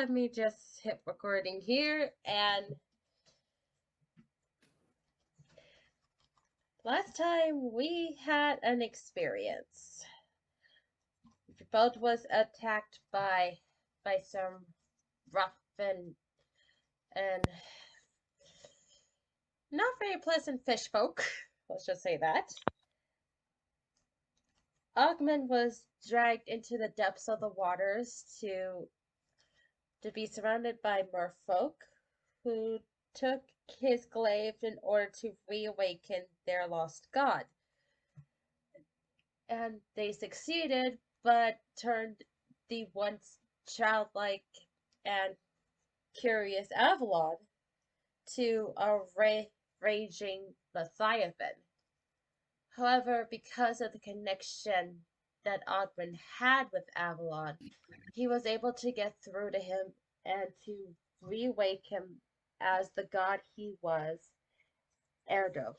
let me just hit recording here. And last time we had an experience. Your boat was attacked by some rough and not very pleasant fish folk. Let's just say that. Ogman was dragged into the depths of the waters to be surrounded by merfolk who took his glaive in order to reawaken their lost god. And they succeeded, but turned the once childlike and curious Avalon to a raging Leviathan. However, because of the connection that Ogman had with Avalon, he was able to get through to him and to reawake him as the god he was, Erdo.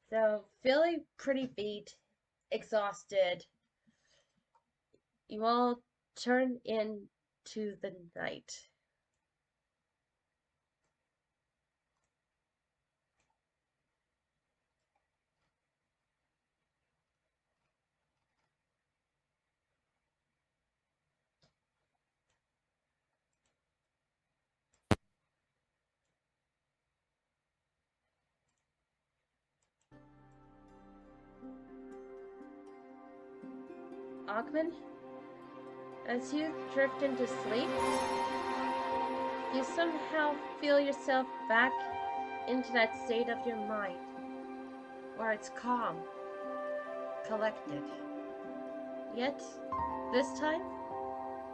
So, feeling pretty beat, exhausted, you all turn into the night. Ogman, as you drift into sleep, you somehow feel yourself back into that state of your mind where it's calm, collected, yet this time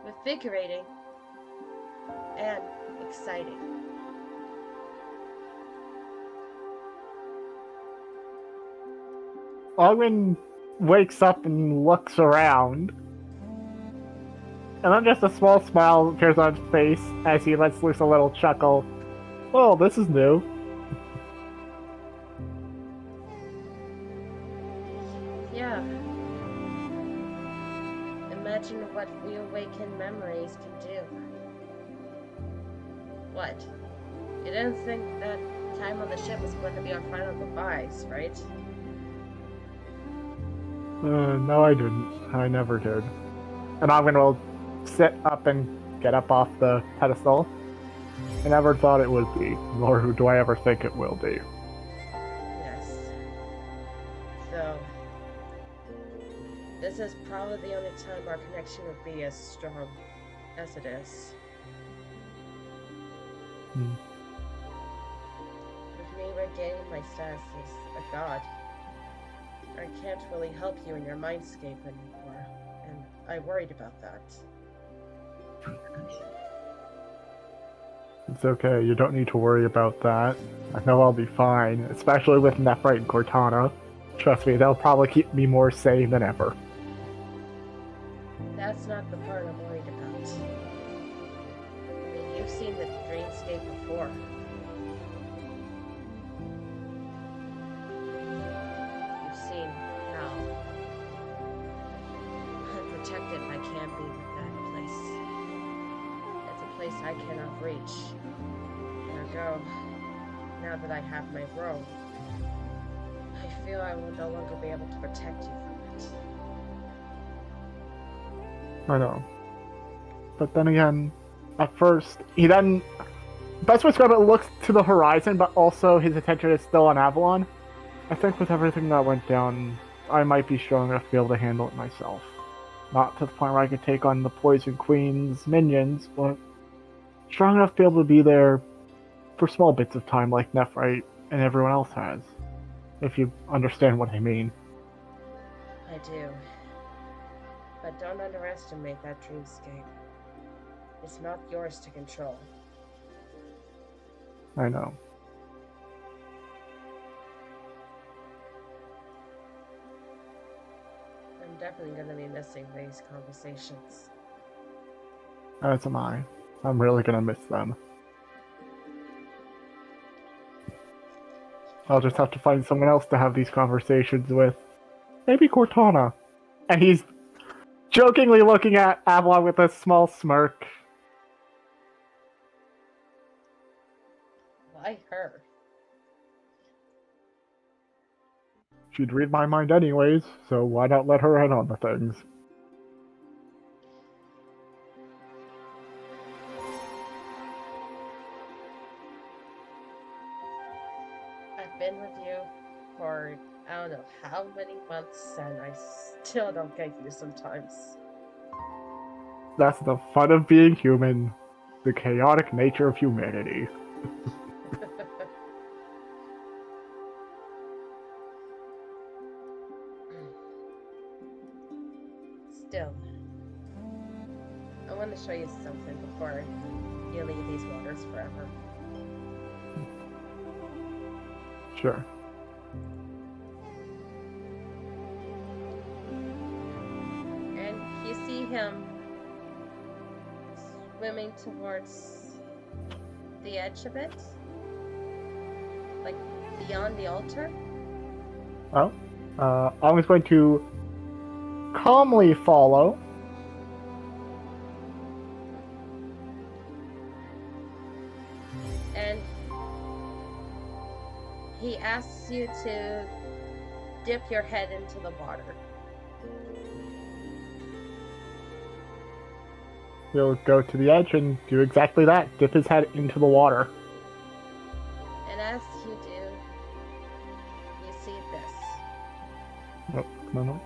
invigorating and exciting. Ogman wakes up and looks around. And then just a small smile appears on his face as he lets loose a little chuckle. Oh, this is new. Yeah. Imagine what reawakened memories can do. What? You didn't think that time on the ship was going to be our final goodbyes, right? No, I didn't. I never did. And Ogman will sit up and get up off the pedestal. I never thought it would be, nor do I ever think it will be. Yes. So, this is probably the only time our connection would be as strong as it is. With me regaining my status as a god, I can't really help you in your mindscape anymore, and I worried about that. It's okay, you don't need to worry about that. I know I'll be fine, especially with Nephrite and Cortana. Trust me, they'll probably keep me more sane than ever. That's not the part I'm worried about. I mean, you've seen the dreamscape before. You've seen how unprotected I can be with that place. It's a place I cannot reach. Ergo, now that I have my robe, I feel I will no longer be able to protect you from it. I know. But then again, at first, he then... Best way to describe it, looks to the horizon, but also his attention is still on Avalon. I think with everything that went down, I might be strong enough to be able to handle it myself. Not to the point where I could take on the Poison Queen's minions, but strong enough to be able to be there for small bits of time like Nephrite and everyone else has. If you understand what I mean. I do. But don't underestimate that dreamscape. It's not yours to control. I know. I'm definitely going to be missing these conversations. As am I. I'm really gonna miss them. I'll just have to find someone else to have these conversations with. Maybe Cortana. And he's jokingly looking at Avalon with a small smirk. Why her? She'd read my mind anyways, so why not let her in on the things? I've been with you for I don't know how many months, and I still don't get you sometimes. That's the fun of being human. The chaotic nature of humanity. Still, I want to show you something before you leave these waters forever. Sure. And you see him swimming towards the edge of it, like beyond the altar. Well, I was going to calmly follow. And he asks you to dip your head into the water. He'll go to the edge and do exactly that. Dip his head into the water. And as you do, you see this. Nope, no.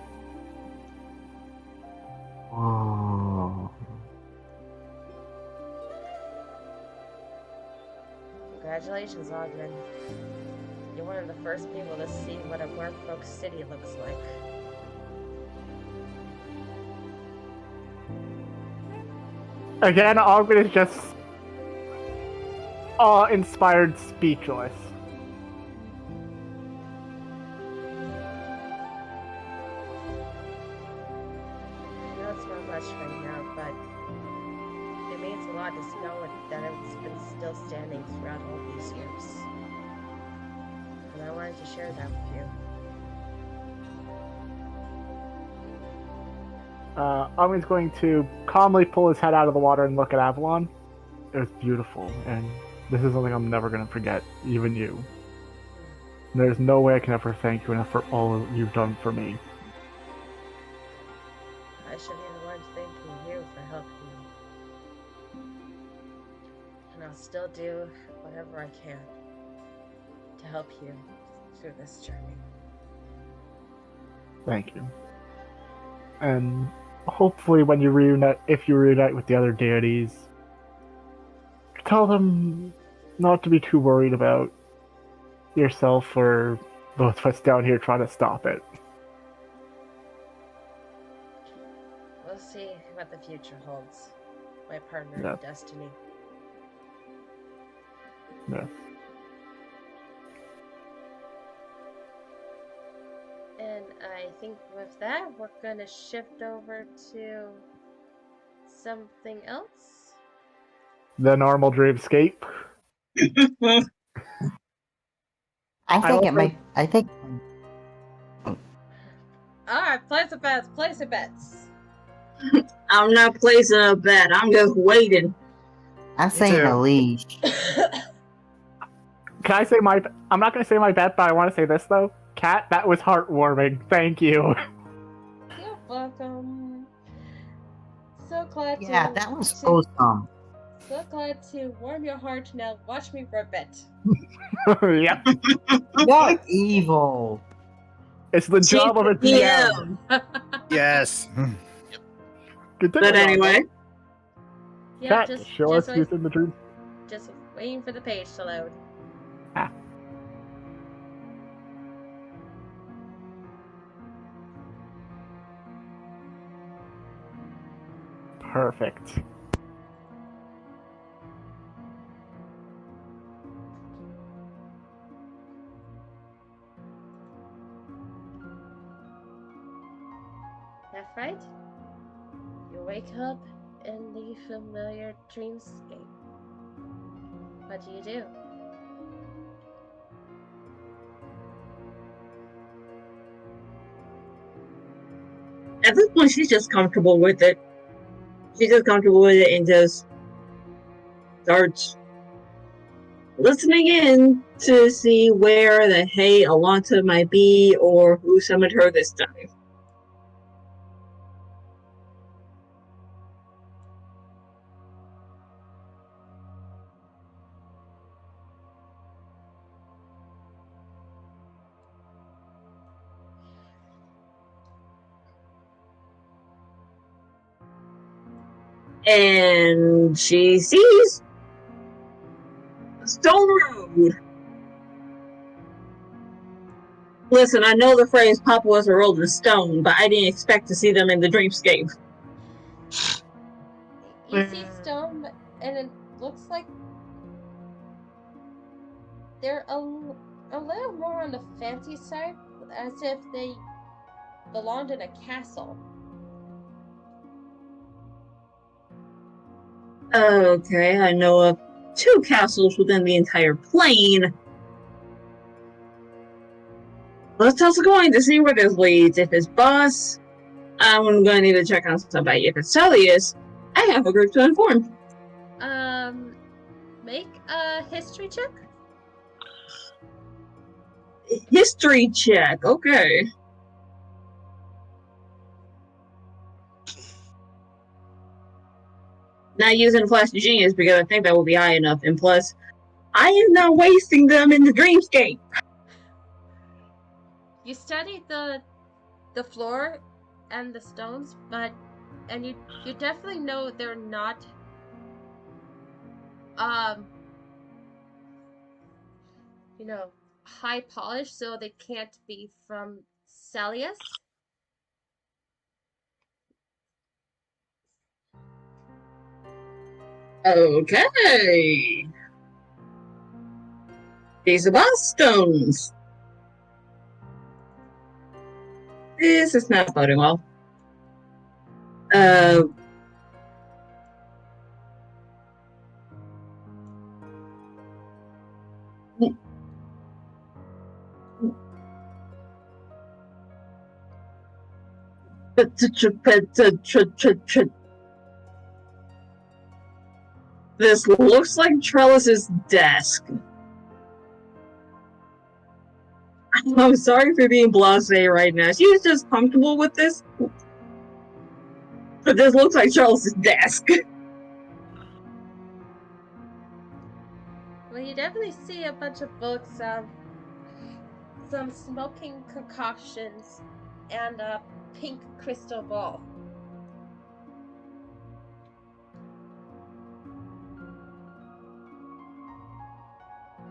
Oh. Congratulations, Ogden. You're one of the first people to see what a merfolk city looks like. Again, Ogden is just awe-inspired, speechless. I know it's not much right now, but it means a lot to know that it's been still standing throughout all these years. And I wanted to share that with you. Ogden's going to calmly pull his head out of the water and look at Avalon. It was beautiful, and this is something I'm never going to forget, even you. There's no way I can ever thank you enough for all you've done for me. I should be the one thanking you for helping me. And I'll still do whatever I can to help you through this journey. Thank you. And hopefully when you reunite, if you reunite with the other deities, tell them not to be too worried about yourself or both of us down here trying to stop it. We'll see what the future holds. My partner Yeah. in destiny. Yeah. And I think with that, we're gonna shift over to something else. The normal dreamscape. I think it also- might. I think. Alright, place of bets, place of bets. I'm not placing a bet. I'm just waiting. I'm saying a leash. Can I say my... I'm not going to say my bet, but I want to say this, though. Kat, that was heartwarming. Thank you. You're welcome. So glad Yeah, to... that was to- awesome. So glad to warm your heart. Now watch me for a bet. Yep. You're evil. It's the job of a DM. Yes. Good thing But about anyway, Yeah, Kat, show us who's in the dream. just waiting for the page to load. Perfect. That's right. You wake up in the familiar dreamscape. What do you do? at this point, she's just comfortable with it. She's just comfortable with it and just starts listening in to see where the hey Alanta might be or who summoned her this time. And she sees Stone Road. Listen, I know the phrase Papa was a rolling stone, but I didn't expect to see them in the dreamscape. You see stone, and it looks like they're a little more on the fancy side, as if they belonged in a castle. Okay, I know of 2 castles within the entire plane. Let's toss a coin to see where this leads. If it's Boss, I'm gonna need to check on somebody. If it's Celius, I have a group to inform. Make a history check. History check, okay. Not using Flash Genius because I think that will be high enough. And plus, I am not wasting them in the dreamscape. You studied the floor and the stones, and you definitely know they're not high polished, so they can't be from Celius. Okay. These are boss stones. This is not boding well. This looks like Trellis's desk. I'm sorry for being blasé right now. She's just comfortable with this. But this looks like Trellis's desk. Well, you definitely see a bunch of books, some smoking concoctions, and a pink crystal ball.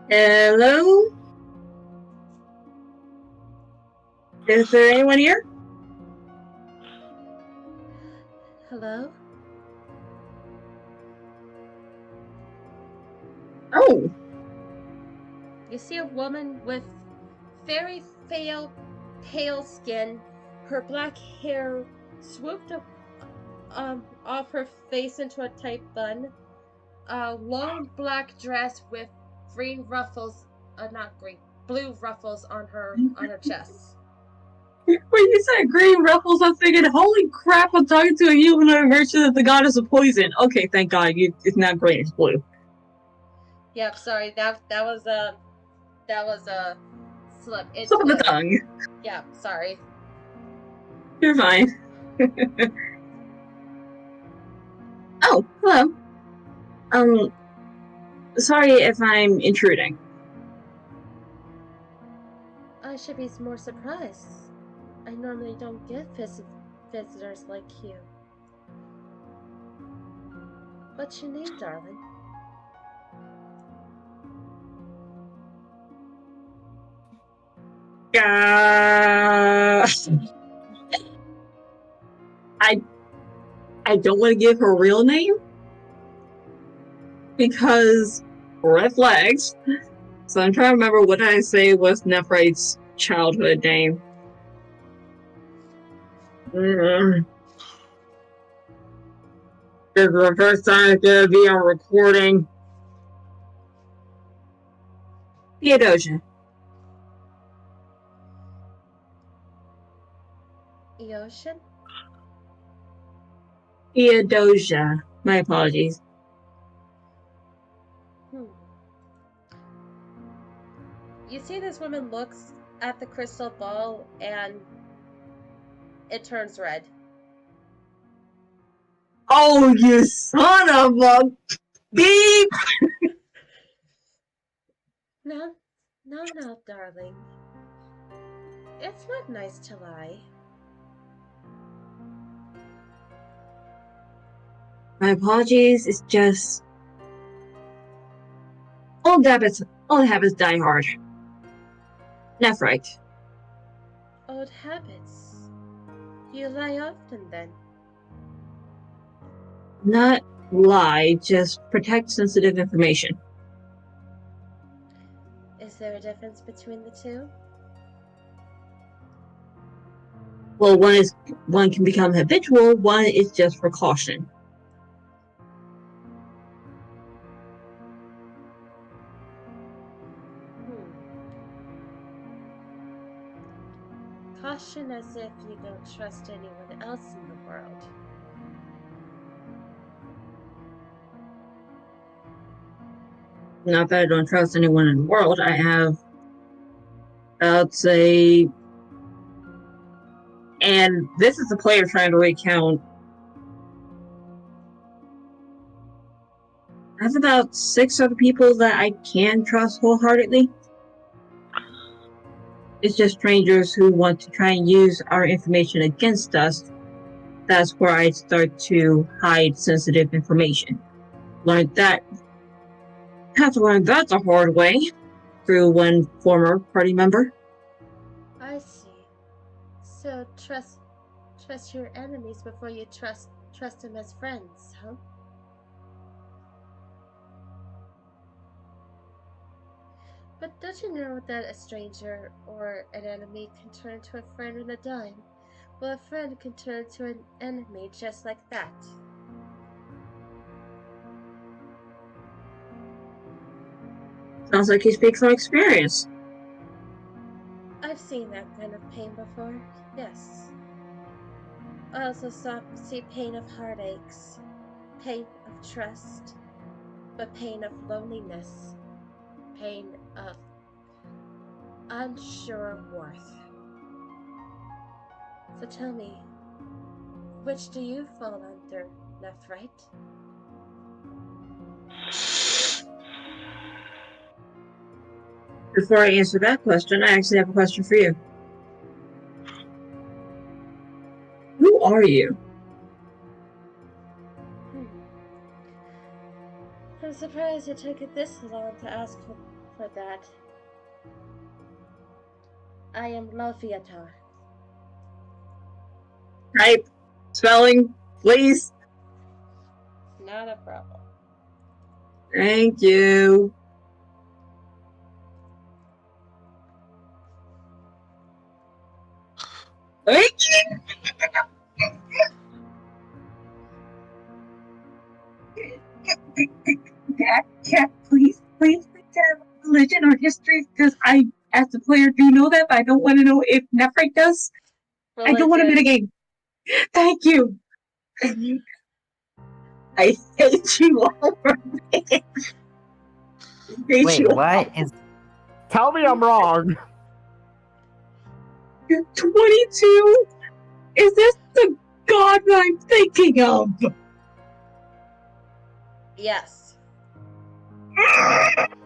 Hello? Is there anyone here? Hello? Oh. You see a woman with very pale skin, her black hair swooped up off her face into a tight bun, a long black dress with green ruffles, blue ruffles on her chest. When you said green ruffles, I'm thinking, holy crap, I'm talking to a humanoid version of the goddess of poison. Okay, thank God, it's not green, it's blue. Yep, sorry, that was a slip. It's Slip of the tongue. Yeah, sorry. You're fine. Oh, hello. Sorry if I'm intruding. I should be more surprised. I normally don't get visitors like you. What's your name, darling? I don't want to give her real name because red flags. So I'm trying to remember what I say was Nephrite's childhood name. This is the first time it's gonna be on recording. Theodosia. Eocean? Theodosia. My apologies. see this woman looks at the crystal ball and it turns red. Oh, you son of a beep! No, no, darling. It's not nice to lie. My apologies. It's just old habits die hard. That's right. Old habits. You lie often then. Not lie, just protect sensitive information. Is there a difference between the two? Well, one can become habitual, one is just for caution. Caution as if you don't trust anyone else in the world. Not that I don't trust anyone in the world. I have, I'd say, and this is the player trying to recount. I have about 6 other people that I can trust wholeheartedly. It's just strangers who want to try and use our information against us. That's where I start to hide sensitive information. Learned that. Had to learn that the hard way through one former party member. I see. So trust your enemies before you trust them as friends, huh? But don't you know that a stranger or an enemy can turn to a friend in a dime? Well, a friend can turn to an enemy just like that. Sounds like you speak from experience. I've seen that kind of pain before, yes. I also see pain of heartaches, pain of trust, but pain of loneliness, pain of unsure worth. So tell me, which do you fall under, left, right? Before I answer that question, I actually have a question for you. Who are you? I'm surprised it took it this long to ask for that. I am Lofiatar. Type, spelling, please. Not a problem. Thank you. Thank you. Dad, please tell religion or history, because I, as the player, do know that, but I don't want to know if Nephrite does. Religion. I don't want to mitigate. Thank you. I hate you all for it. Wait, what is? Tell me I'm wrong. 22? Is this the god that I'm thinking of? Yes. I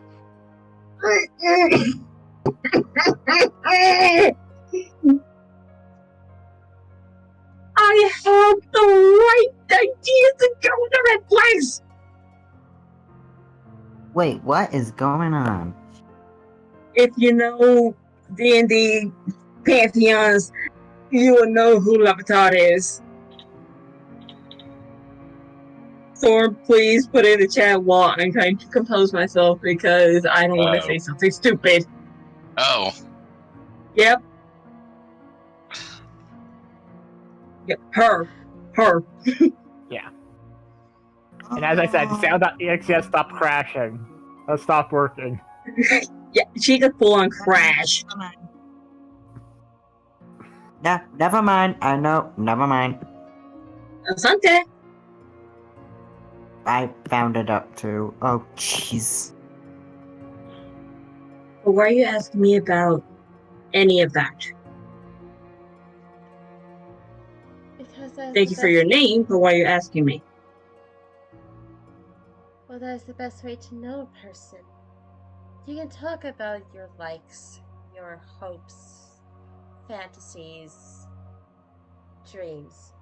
have the right idea to go with the red flags. Wait, what is going on? If you know D&D pantheons, you will know who Lavatar is. Thorn, please put in the chat while I'm trying to compose myself because I don't want to say something stupid. Oh. Yep. Yep. Her. Yeah. And as I said, sound.exe stopped crashing. Stopped working. Yeah, she could full on crash. No, never mind. I know. Never mind. Asante. I found it up too. Oh, jeez. But why are you asking me about any of that? Because that's Thank the you for your name, but why are you asking me? Well, that is the best way to know a person. You can talk about your likes, your hopes, fantasies, dreams.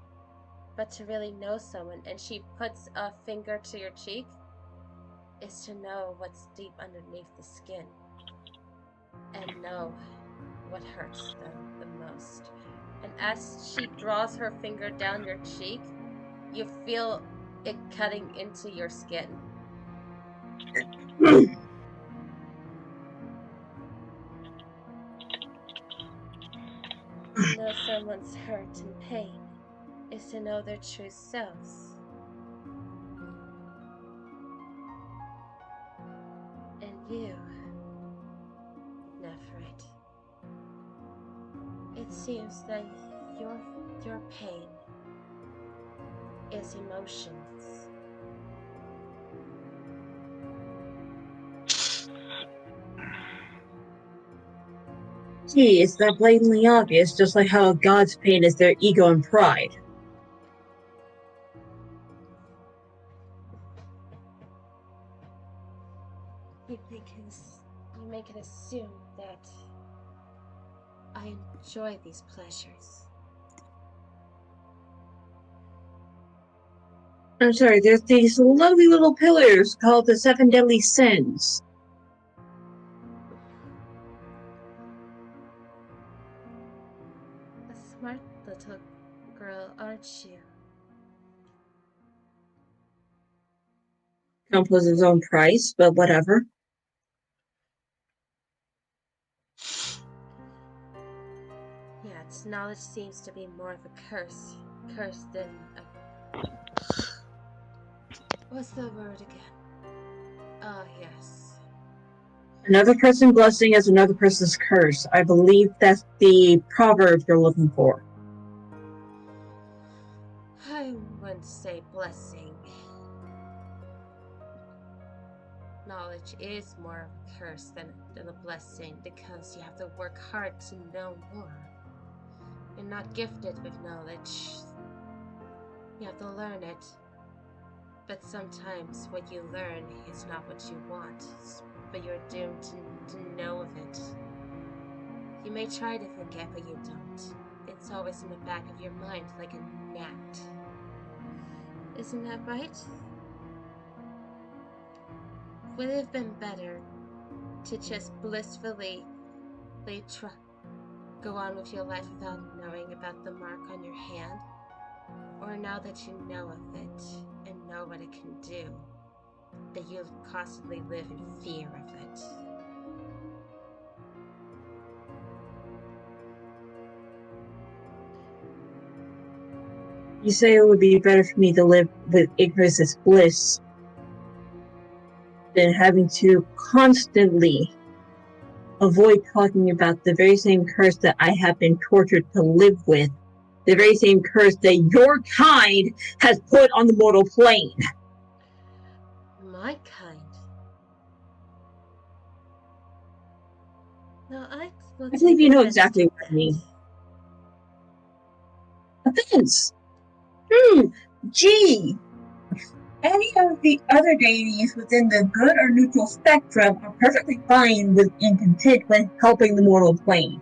But to really know someone, and she puts a finger to your cheek, is to know what's deep underneath the skin. And know what hurts them the most. And as she draws her finger down your cheek, you feel it cutting into your skin. To know someone's hurt and pain is to know their true selves. And you, Nephrit, it seems that your pain is emotions. Gee, it's that blatantly obvious, just like how God's pain is their ego and pride. You make it assume that I enjoy these pleasures. I'm sorry, there's these lovely little pillars called the 7 Deadly Sins. A smart little girl, aren't you? Comes with its own price, but whatever. Yeah, its knowledge seems to be more of a curse than a... What's the word again? Oh, yes. Another person's blessing is another person's curse. I believe that's the proverb you're looking for. I wouldn't say blessing. Knowledge is more of a curse than a blessing because you have to work hard to know more. You're not gifted with knowledge. You have to learn it. But sometimes what you learn is not what you want, but you're doomed to know of it. You may try to forget, but you don't. It's always in the back of your mind like a gnat. Isn't that right? Would it have been better to just blissfully go on with your life without knowing about the mark on your hand? Or now that you know of it and know what it can do, that you constantly live in fear of it? You say it would be better for me to live with ignorance as bliss than having to constantly avoid talking about the very same curse that I have been tortured to live with, the very same curse that your kind has put on the mortal plane. My kind? No, I will I believe take you know offense exactly to what I that. mean. Offense. Gee. Any of the other deities within the good or neutral spectrum are perfectly fine with and content with helping the mortal plane.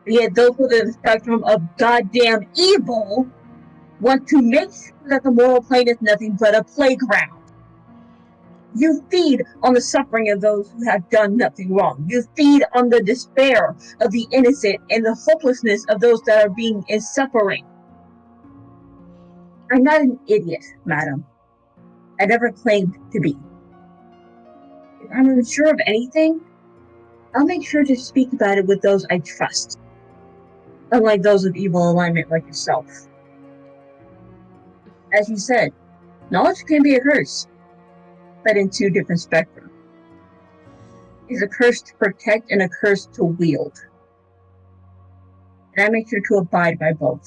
Yet those within the spectrum of goddamn evil want to make sure that the mortal plane is nothing but a playground. You feed on the suffering of those who have done nothing wrong. You feed on the despair of the innocent and the hopelessness of those that are being suffering. I'm not an idiot, madam. I never claimed to be. If I'm unsure of anything, I'll make sure to speak about it with those I trust, unlike those of evil alignment like yourself. As you said, knowledge can be a curse, but in 2 different spectra. It's a curse to protect and a curse to wield. And I make sure to abide by both.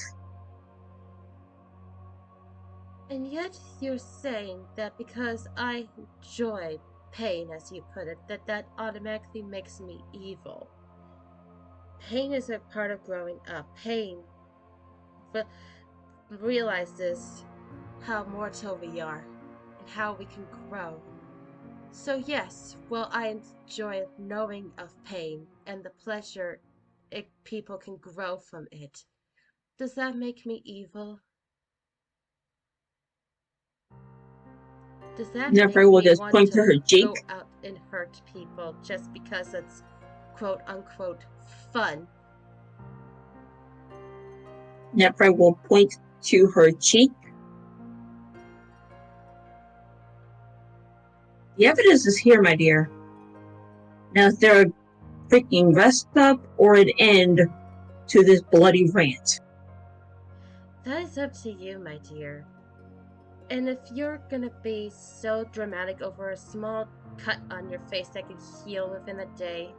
And yet you're saying that because I enjoy pain, as you put it, that automatically makes me evil. Pain is a part of growing up. Pain realizes how mortal we are and how we can grow. So yes, well, I enjoy knowing of pain and the pleasure people can grow from it. Does that make me evil? Does that Jeffrey make will me just want point to to her cheek. go out and hurt people just because it's quote unquote fun? Jeffrey will point to her cheek. The evidence is here, my dear. Now, is there a freaking rest stop or an end to this bloody rant? That is up to you, my dear. And if you're gonna be so dramatic over a small cut on your face that could heal within a day,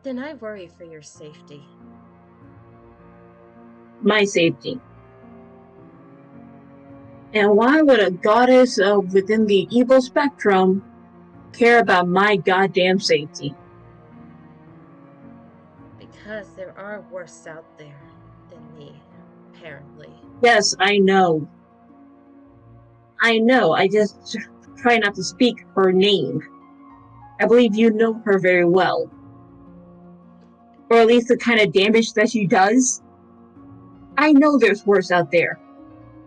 then I worry for your safety. My safety. And why would a goddess within the evil spectrum care about my goddamn safety? Because there are worse out there than me, apparently. Yes, I know. I just try not to speak her name. I believe you know her very well. Or at least the kind of damage that she does. I know there's worse out there.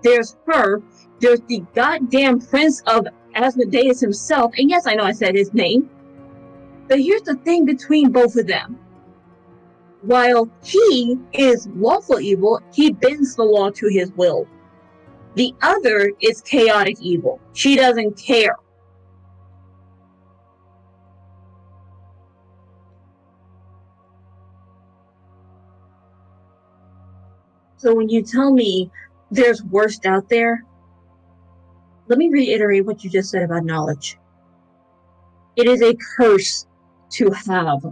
There's her. There's the goddamn Prince of Asmodeus himself. And yes, I know I said his name. But here's the thing between both of them. While he is lawful evil, he bends the law to his will. The other is chaotic evil. She doesn't care. So when you tell me there's worst out there, let me reiterate what you just said about knowledge. It is a curse to have.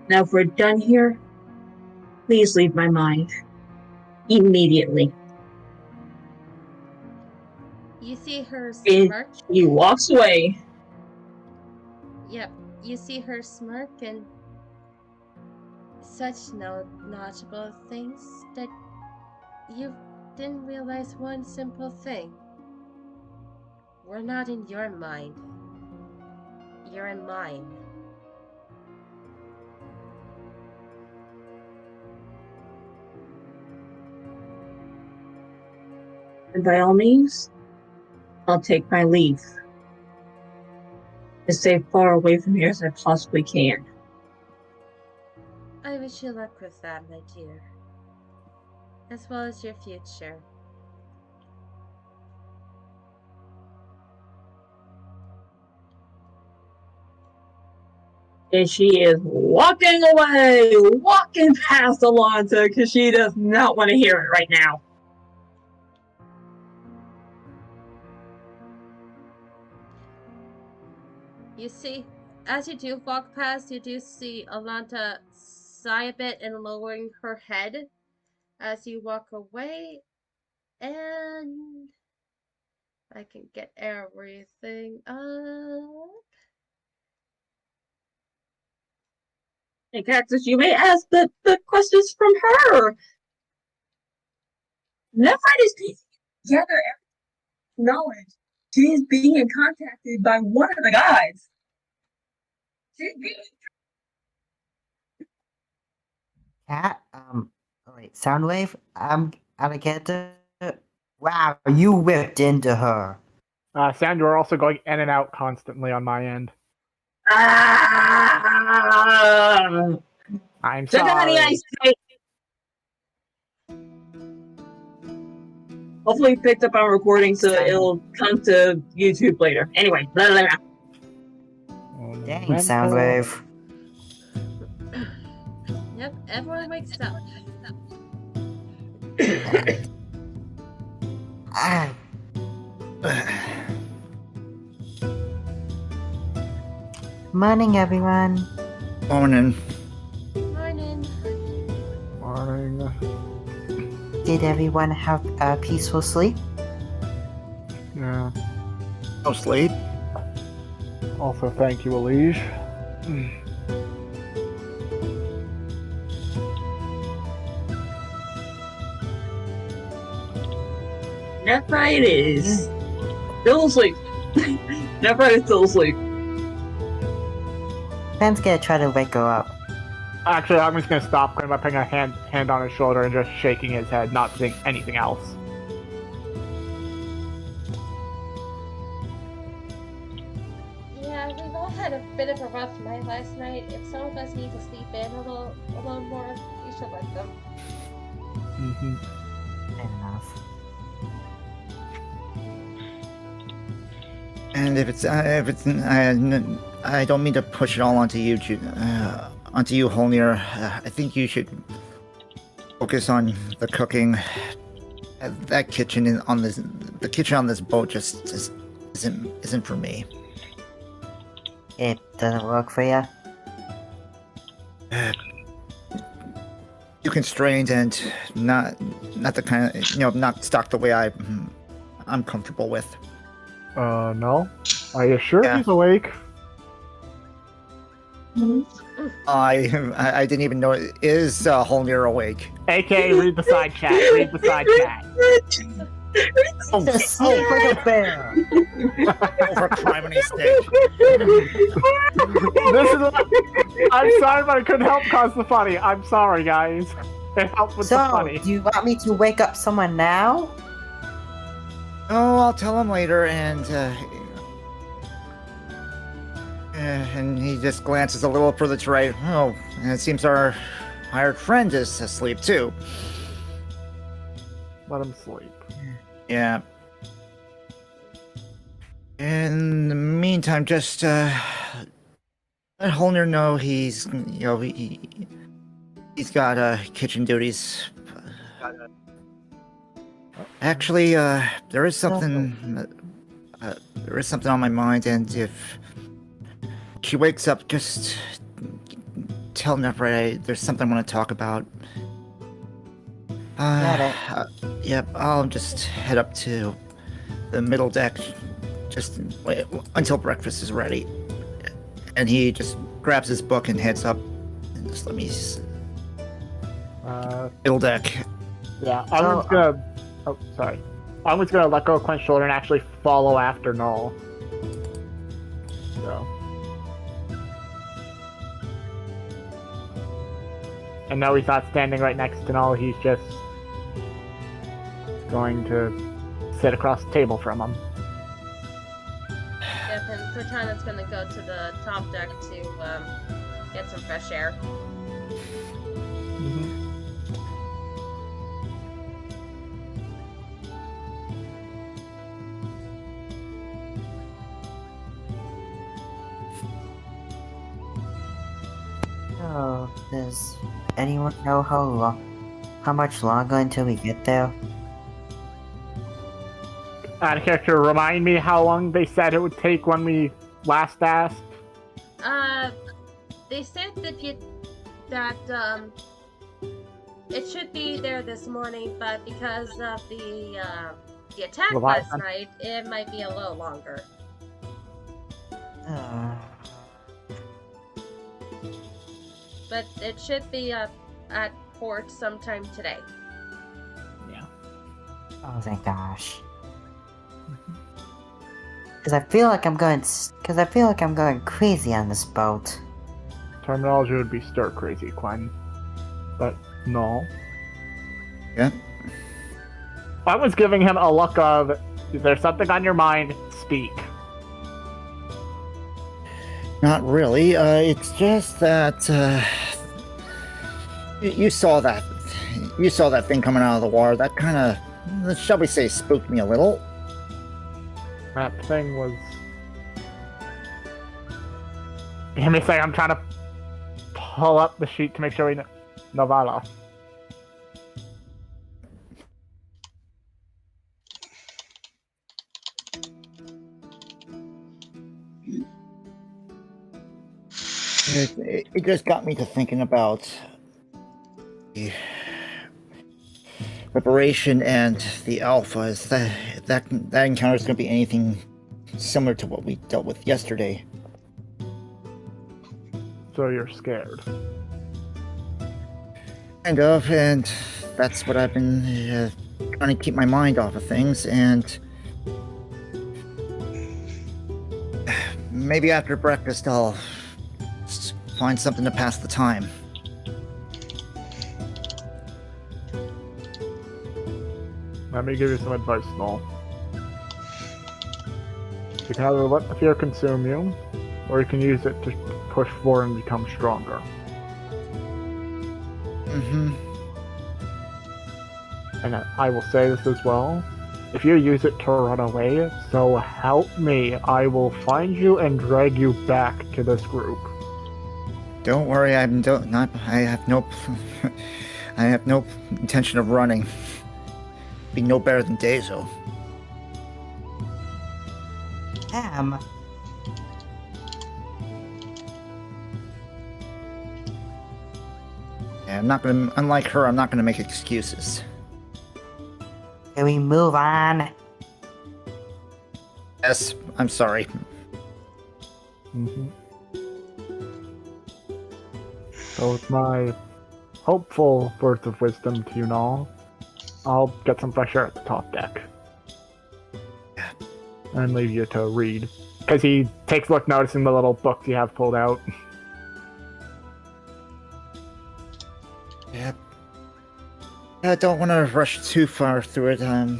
Now, if we're done here, please leave my mind. Immediately. You see her And smirk? he walks away. Yep, you see her smirk and such notable things that you didn't realize one simple thing. We're not in your mind. You're in mine. And by all means, I'll take my leave. To stay far away from here as I possibly can. I wish you luck with that, my dear. As well as your future. And she is walking away, walking past Alonta because she does not want to hear it right now. You see, as you do walk past, you do see Alanta sigh a bit and lowering her head as you walk away. And I can get everything up. And Cactus, you may ask the questions from her. Nephrite is piecing together knowledge. She is being contacted by one of the guys. She's being Cat, wait, Soundwave, I'm gonna get the. Wow, you whipped into her. Sound, you're also going in and out constantly on my end. I'm Sugar honey sorry. ice cream. Hopefully picked up on recording so it'll come to YouTube later. Anyway, blah, blah, blah. Dang, Soundwave. Yep, everyone wakes up. Ah. Morning, everyone. Morning. Morning. Morning. Did everyone have a peaceful sleep? Yeah. No sleep. Also, thank you, Elige. Nephrite is still asleep. Nephrite is still asleep. Ben's gonna try to wake her up. Actually, I'm just gonna stop him by putting a hand on his shoulder and just shaking his head, not saying anything else. Yeah, we've all had a bit of a rough night last night. If some of us need to sleep in a little more, we should let them. Mm-hmm. Fair enough. And if it's I don't mean to push it all onto you, onto you, Holnir. I think you should focus on the cooking. That kitchen the kitchen on this boat just isn't for me. It doesn't work for you? Too constrained and not the kind of not stocked the way I'm comfortable with. No. Are you sure Yeah. he's awake? I didn't even know is Holnir awake. AK, read the side chat. Read the side chat. Just sleep like a bear! Over criminy stage. This is. I'm sorry, but I couldn't help cause the funny. I'm sorry, guys. It helped with the So, funny. do you want me to wake up someone now? Oh, I'll tell him later, and he just glances a little further to right. Oh, and it seems our hired friend is asleep too. Let him sleep. Yeah. In the meantime, just let Holner know he's he's got kitchen duties. Actually, there is something on my mind, and if she wakes up, just tell Nephrite there's something I want to talk about. Got it. Yep, I'll just head up to the middle deck, just wait until breakfast is ready. And he just grabs his book and heads up. And just let me middle deck. Yeah, I'm just gonna. Oh, sorry. I'm just gonna let go of Quench's shoulder and actually follow after Null. So. And now he's not standing right next to Null, he's just going to sit across the table from him. Yep, and Cortana's gonna go to the top deck to get some fresh air. Mm-hmm. Oh, does anyone know how much longer until we get there? Out of character, remind me how long they said it would take when we last asked. They said that it should be there this morning, but because of the attack last Leviathan. night, it might be a little longer. But it should be at port sometime today. Oh, thank gosh. Because I feel like I'm going crazy on this boat. Terminology would be stir crazy, Quen. But no. Yeah. I was giving him a look of, is there something on your mind? Speak. Not really. It's just that you saw that thing coming out of the water. That kind of, shall we say, spooked me a little. That thing was... Let me say, I'm trying to pull up the sheet to make sure we know. Novala. It just got me to thinking about preparation and the alphas, that encounter is going to be anything similar to what we dealt with yesterday. So you're scared. Kind of, and that's what I've been trying to keep my mind off of things, and maybe after breakfast I'll find something to pass the time. Let me give you some advice, Null. You can either let the fear consume you, or you can use it to push forward and become stronger. Mm-hmm. And I will say this as well. If you use it to run away, so help me, I will find you and drag you back to this group. Don't worry, I have no I have no intention of running. Be no better than Dezo. Damn. Yeah, I'm not gonna, unlike her, I'm not gonna make excuses. Can we move on? Yes, I'm sorry. Mm-hmm. So with my hopeful words of wisdom to you all, I'll get some fresh air at the top deck. Yeah. And leave you to read. Because he takes a look noticing the little books you have pulled out. Yeah. I don't want to rush too far through it. Let me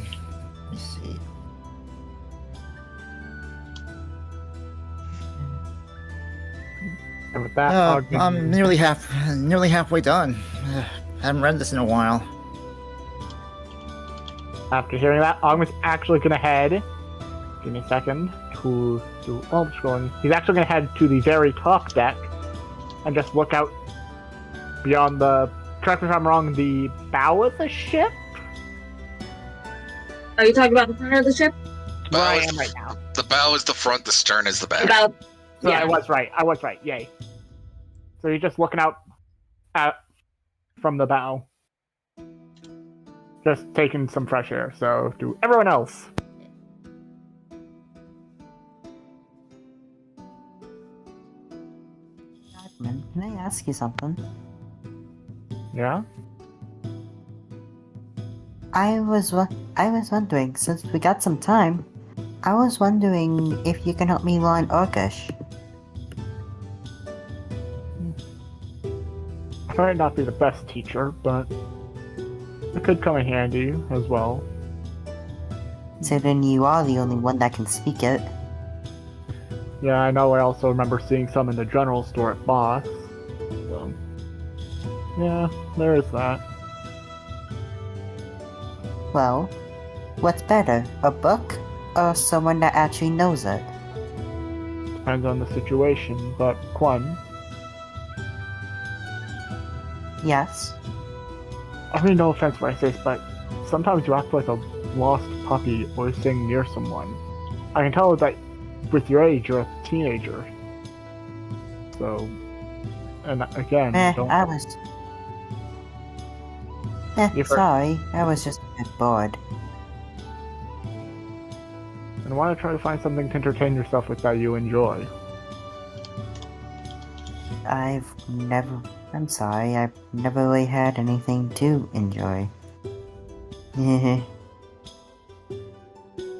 see. And with that, I'm nearly halfway done. Haven't read this in a while. After hearing that, Ogman's actually going to head. Give me a second to do all the scrolling. He's actually going to head to the very top deck and just look out beyond the. Correct me if I'm wrong. The bow of the ship. Are you talking about the front of the ship? Where I is am right now. The bow is the front, the stern is the back. About So yeah. I was right. Yay. So you're just looking out from the bow. Just taking some fresh air. So do everyone else. Can I ask you something? Yeah? I was wondering, since we got some time, I was wondering if you can help me learn Orcish. I might not be the best teacher, but it could come in handy as well. Considering you are the only one that can speak it. Yeah, I know. I also remember seeing some in the general store at Boss. So, yeah, there is that. Well, what's better, a book or someone that actually knows it? Depends on the situation, but Quan, Yes. I mean, no offense when I say this, but sometimes you act like a lost puppy or staying near someone. I can tell that with your age, you're a teenager. So, and again, don't... I was... sorry, I was just a bit bored. And why not try to find something to entertain yourself with that you enjoy? I'm sorry, I've never really had anything to enjoy.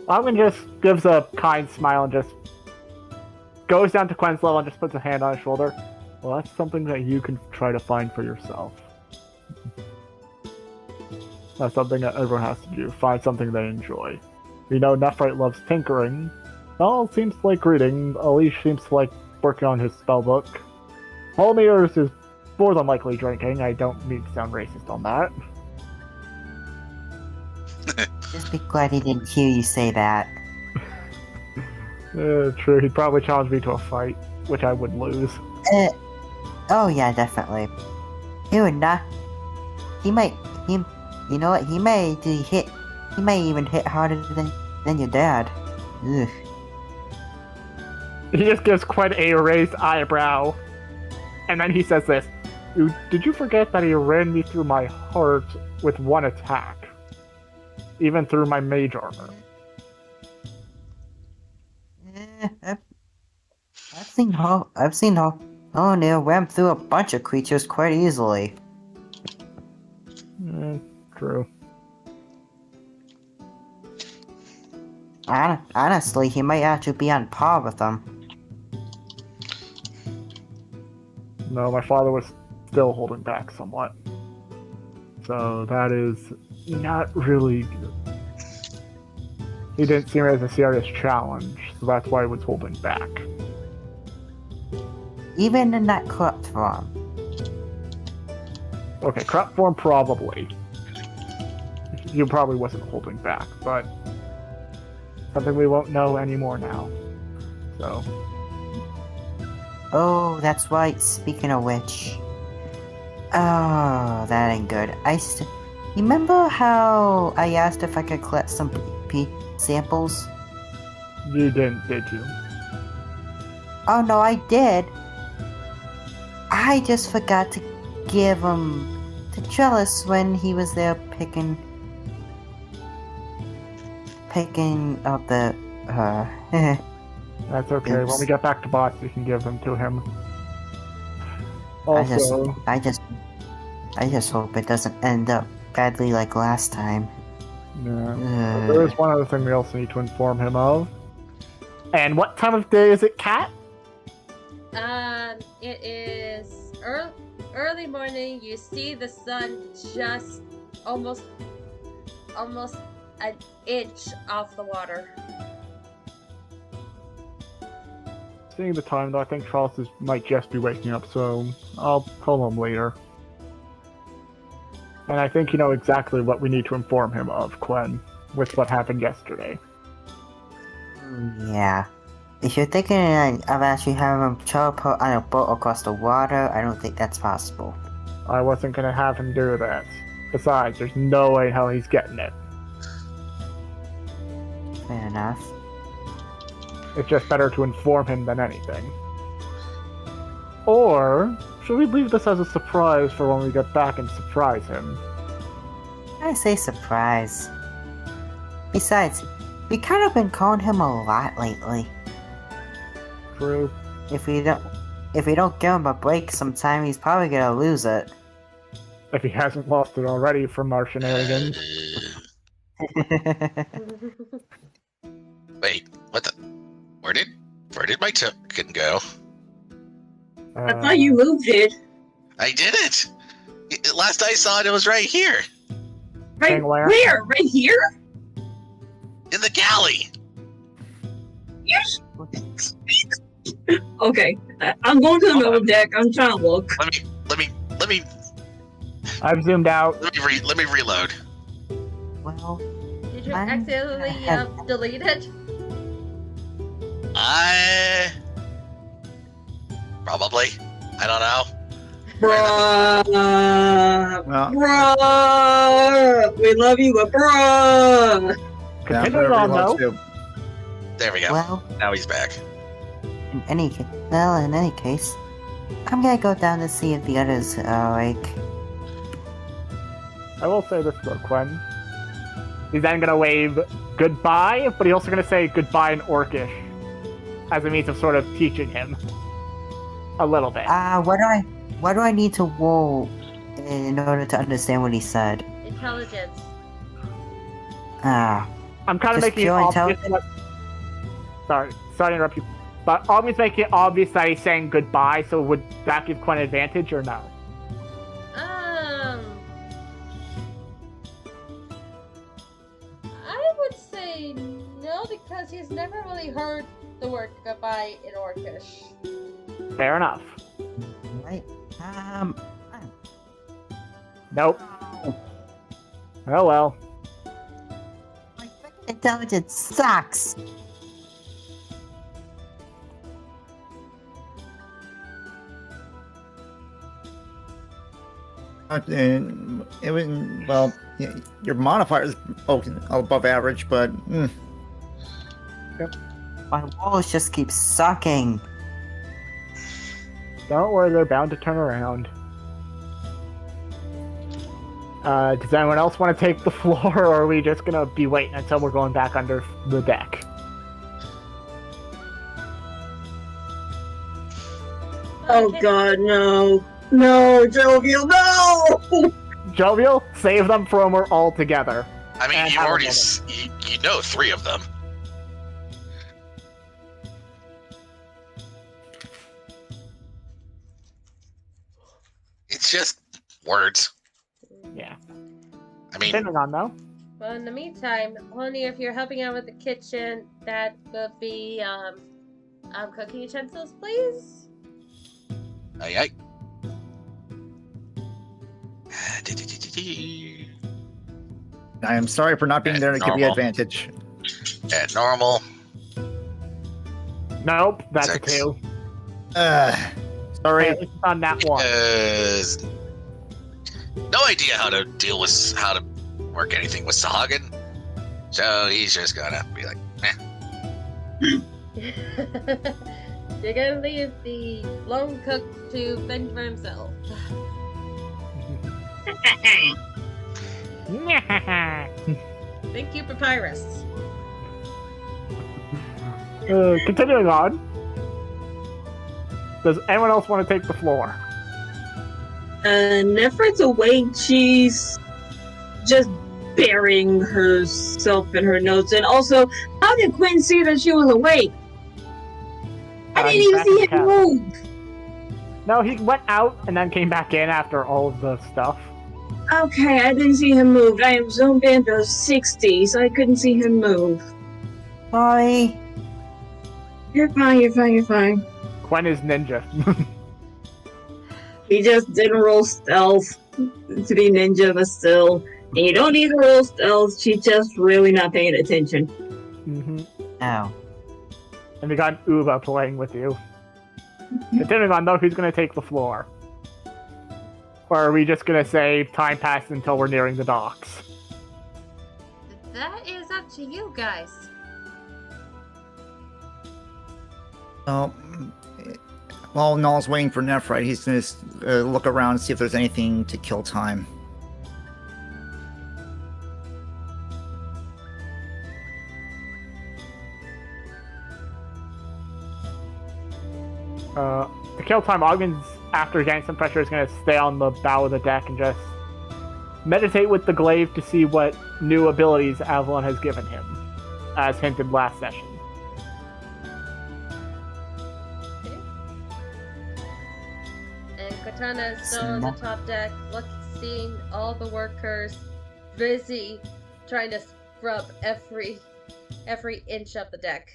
Ogman just gives a kind smile and just goes down to Quen's level and just puts a hand on his shoulder. Well, that's something that you can try to find for yourself. That's something that everyone has to do. Find something they enjoy. We know Nephrite loves tinkering. Mel seems to like reading. Alish seems to like working on his spellbook. Holmier's is more than likely drinking. I don't mean to sound racist on that. Just be glad he didn't hear you say that. True, he'd probably challenge me to a fight, which I would lose. Oh yeah, definitely. He would not. You know what? He may even hit harder than your dad. Ugh. He just gives Quen a raised eyebrow. And then he says this. Did you forget that he ran me through my heart with one attack? even through my mage armor. I've seen Holnir ramp through a bunch of creatures quite easily. True. Honestly, he might actually be on par with them. No, my father was still holding back somewhat. So that is not really good. He didn't see it as a serious challenge, so that's why he was holding back. Even in that corrupt form. Okay, crop form probably. He probably wasn't holding back, but something we won't know anymore now. So. Oh, that's right. Speaking of which. Oh, that ain't good. Remember how I asked if I could collect some P samples? You didn't, did you? Oh no, I did. I just forgot to give them to Trellis when he was there picking up the. That's okay. Oops. When we get back to boss, you can give them to him. Also, I just hope it doesn't end up badly like last time. yeah. There is one other thing we also need to inform him of. And what time of day is it, Kat? It is early morning. You see the sun just almost an inch off the water. Seeing the time, though, I think Charles might just be waking up, so I'll call him later. And I think you know exactly what we need to inform him of, Quen, with what happened yesterday. Yeah. If you're thinking of actually having him teleport on a boat across the water, I don't think that's possible. I wasn't going to have him do that. Besides, there's no way how he's getting it. Fair enough. It's just better to inform him than anything. Or, should we leave this as a surprise for when we get back and surprise him? I say surprise. Besides, we kind of been calling him a lot lately. True. If we don't give him a break sometime, he's probably gonna lose it. If he hasn't lost it already from our shenanigans. Wait, what the? Where did my token go? I thought you moved it. I didn't. Last I saw it, it was right here Right where? where? Right here? in the galley. Yes. Okay, I'm going to the middle deck. I'm trying to look. Let me I've zoomed out. let me reload. Well, Did you I'm- accidentally delete it? Probably. I don't know. Bruh. Well, Bruh. We love you, but bruh. yeah, Continuing whatever on, you want though. to. There we go. well, Now he's back. in any case, I'm gonna go down to see if the others are awake. I will say this though, Quen. He's then gonna wave goodbye, but he's also gonna say goodbye in Orcish as a means of sort of teaching him a little bit. What do I need to roll in order to understand what he said? Intelligence. Ah, I'm kind of just making it pure obvious. intelligence? Sorry to interrupt you, but always making it obvious that he's saying goodbye. So would that give Quen an advantage or no? I would say no, because he's never really heard the word goodbye in Orcish. Fair enough. right. Nope. Oh well. My freaking intelligence sucks. It was well. Your modifier is above average, but My rolls just keep sucking. Don't worry, they're bound to turn around. Does anyone else want to take the floor, or are we just gonna be waiting until we're going back under the deck? Oh god, no. No, Jovial, no! Jovial, save them from her all together. I mean, And you've have a already, moment. you know 3 of them. It's just words. Yeah. I mean, Continuing on, though. Well, in the meantime, only if you're helping out with the kitchen, that would be cooking utensils, please. aye. I am sorry for not being there to give you Normal. advantage. At normal. Nope, that's 6. a 2. Sorry. At least it's on that one. No idea how to deal with how to work anything with Sahagin. So he's just gonna be like, You're gonna leave the lone cook to fend for himself. Thank you, Papyrus. Continuing on. Does anyone else want to take the floor? Nefert's awake. She's just burying herself in her notes. And also, how did Quinn see that she was awake? I didn't He's even back in see the him cabin. move. No, he went out and then came back in after all of the stuff. Okay, I didn't see him move. I am zoomed in to 60, so I couldn't see him move. Sorry. You're fine, you're fine, you're fine. Gwen is ninja. He just didn't roll stealth to be ninja, but still. And you don't need to roll stealth, she's just really not paying attention. hmm Oh. And we got Uba playing with you. Continuing on, though, who's going to take the floor? Or are we just going to say time passed until we're nearing the docks? That is up to you guys. Well, while Null's waiting for Nephrite, he's going to look around and see if there's anything to kill time. To kill time, Ogden's, after getting some pressure, is going to stay on the bow of the deck and just meditate with the glaive to see what new abilities Avalon has given him, as hinted last session. Okay. And Katana is still on the top deck, seeing all the workers busy trying to scrub every inch of the deck.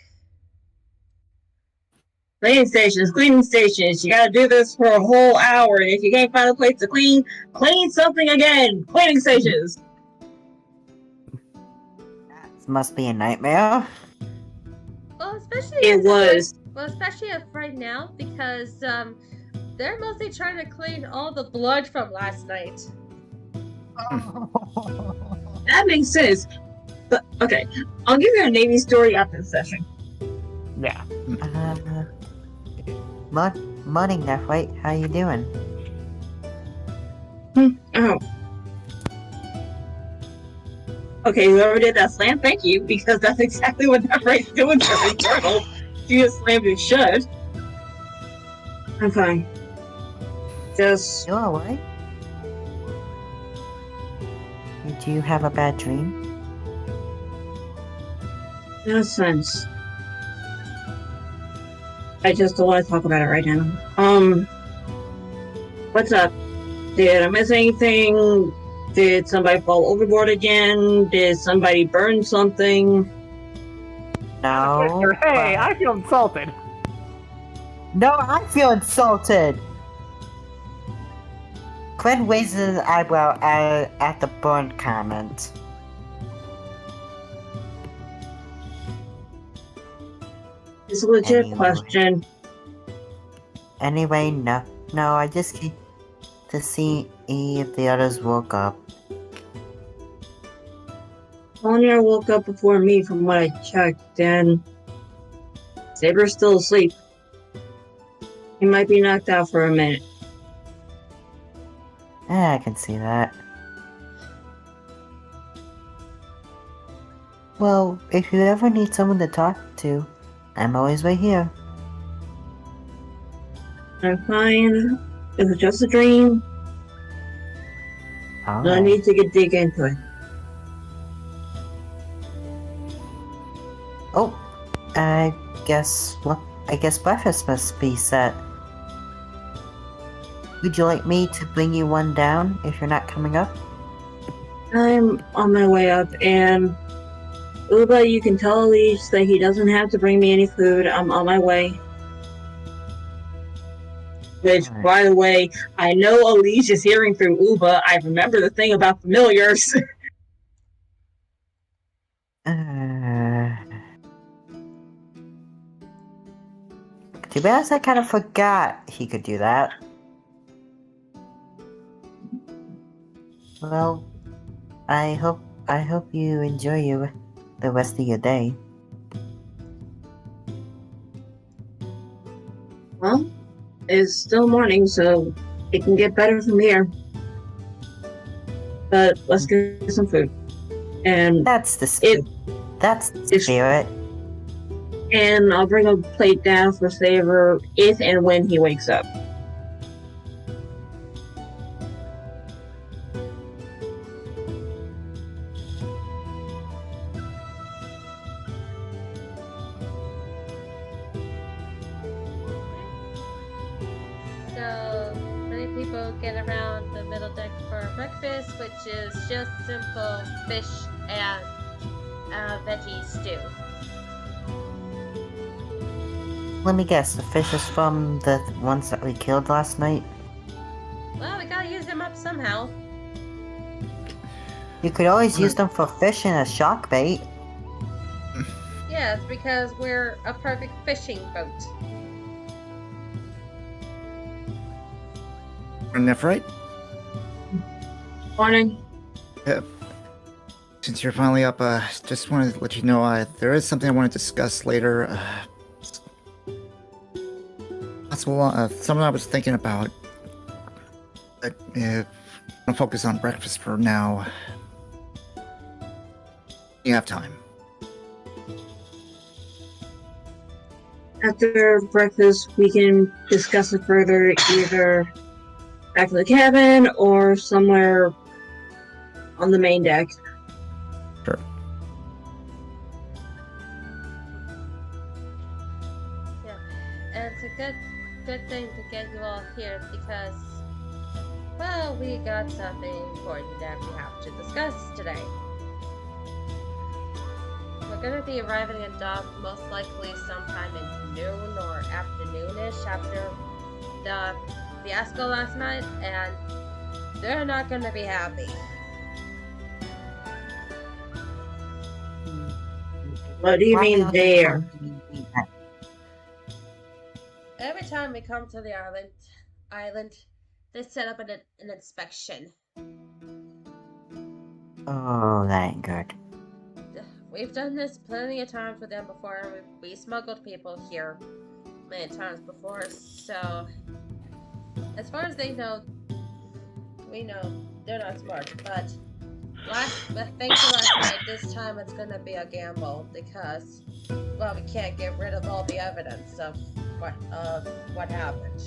Cleaning stations, cleaning stations. You gotta do this for a whole hour. And if you can't find a place to clean, clean something again. Cleaning stations. This must be a nightmare. Well, especially It was. especially right now because they're mostly trying to clean all the blood from last night. That makes sense. But okay, I'll give you a Navy story after the session. Yeah. Morning, Nephrite. How you doing? Oh. Okay, whoever did that slam, thank you, because that's exactly what that right's doing to every turtle. You just slammed it shut. I'm fine. Just You alright? Did you have a bad dream? no sense. I just don't want to talk about it right now. What's up? Did I miss anything? Did somebody fall overboard again? Did somebody burn something? No. Hey, I feel insulted. No, I feel insulted. Quinn raises his eyebrow at the burn comment. It's a legit Anyway. question. Anyway, no, I just keep to see if the others woke up. Sonia woke up before me from what I checked, and Saber's still asleep. He might be knocked out for a minute. I can see that. Well, if you ever need someone to talk to, I'm always right here. I'm fine. It was just a dream. No Alright. need to dig into it. Oh, I guess breakfast must be set. Would you like me to bring you one down if you're not coming up? I'm on my way up, and Uba, you can tell Elise that he doesn't have to bring me any food. I'm on my way. Which, Alright. by the way, I know Elise is hearing through Uba. I remember the thing about familiars. To be honest, I kind of forgot he could do that. Well, I hope you enjoy the rest of your day. Well, it's still morning, so it can get better from here. But let's get some food. And That's the spirit. That's the spirit. And I'll bring a plate down for Saber if and when he wakes up. So many people get around the middle deck for breakfast, which is just simple fish and veggie stew. Let me guess, the fish is from the ones that we killed last night? Well, we gotta use them up somehow. You could always use them for fishing as shock bait. Yes, because we're a perfect fishing boat. Nephrite? Morning. Since you're finally up, just wanted to let you know there is something I want to discuss later. Possible, something I was thinking about. But I'll focus on breakfast for now. You have time. After breakfast, we can discuss it further, either back to the cabin or somewhere on the main deck. Sure. Yeah, and it's a good thing to get you all here because, well, we got something important that we have to discuss today. We're gonna be arriving at dock most likely sometime in noon or afternoonish after the fiasco last night, and they're not gonna be happy. What do you mean there? Every time we come to the island, they set up an inspection. Oh, that ain't good. We've done this plenty of times with them before. We smuggled people here many times before, so as far as they know, we know they're not smart. But thanks to last night, this time it's gonna be a gamble because, well, we can't get rid of all the evidence of what happened.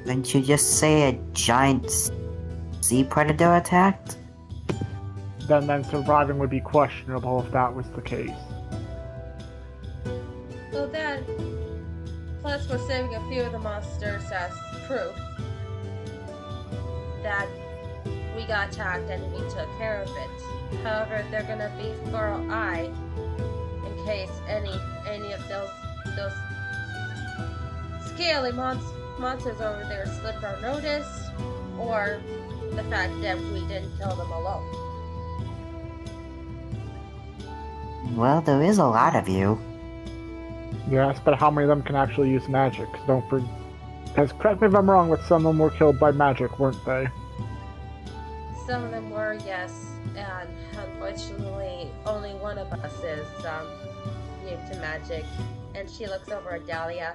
Didn't you just say a giant sea predator attacked? Then surviving would be questionable if that was the case. So that, plus we're saving a few of the monsters as proof that we got attacked and we took care of it. However, they're gonna be thorough eye in case any of those scaly monsters over there slipped our notice, or the fact that we didn't kill them alone. Well, there is a lot of you. Yes, but how many of them can actually use magic? Because correct me if I'm wrong, but some of them were killed by magic, weren't they? Some of them were, yes, and unfortunately, only one of us is new to magic. And she looks over at Dahlia,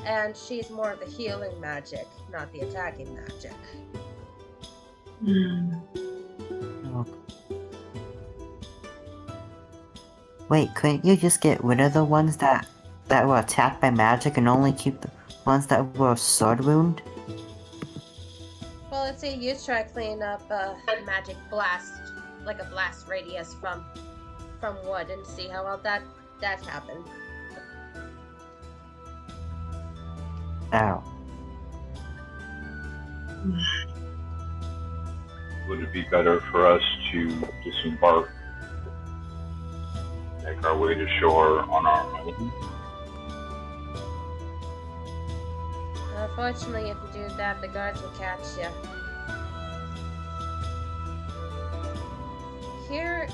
and she's more of the healing magic, not the attacking magic. Wait, couldn't you just get rid of the ones that were attacked by magic and only keep the ones that were sword wound? Well, let's see. You try cleaning up a magic blast, like a blast radius from wood, and see how well that happened. Ow. Would it be better for us to disembark, make our way to shore on our own? Unfortunately, if you do that, the guards will catch you. Here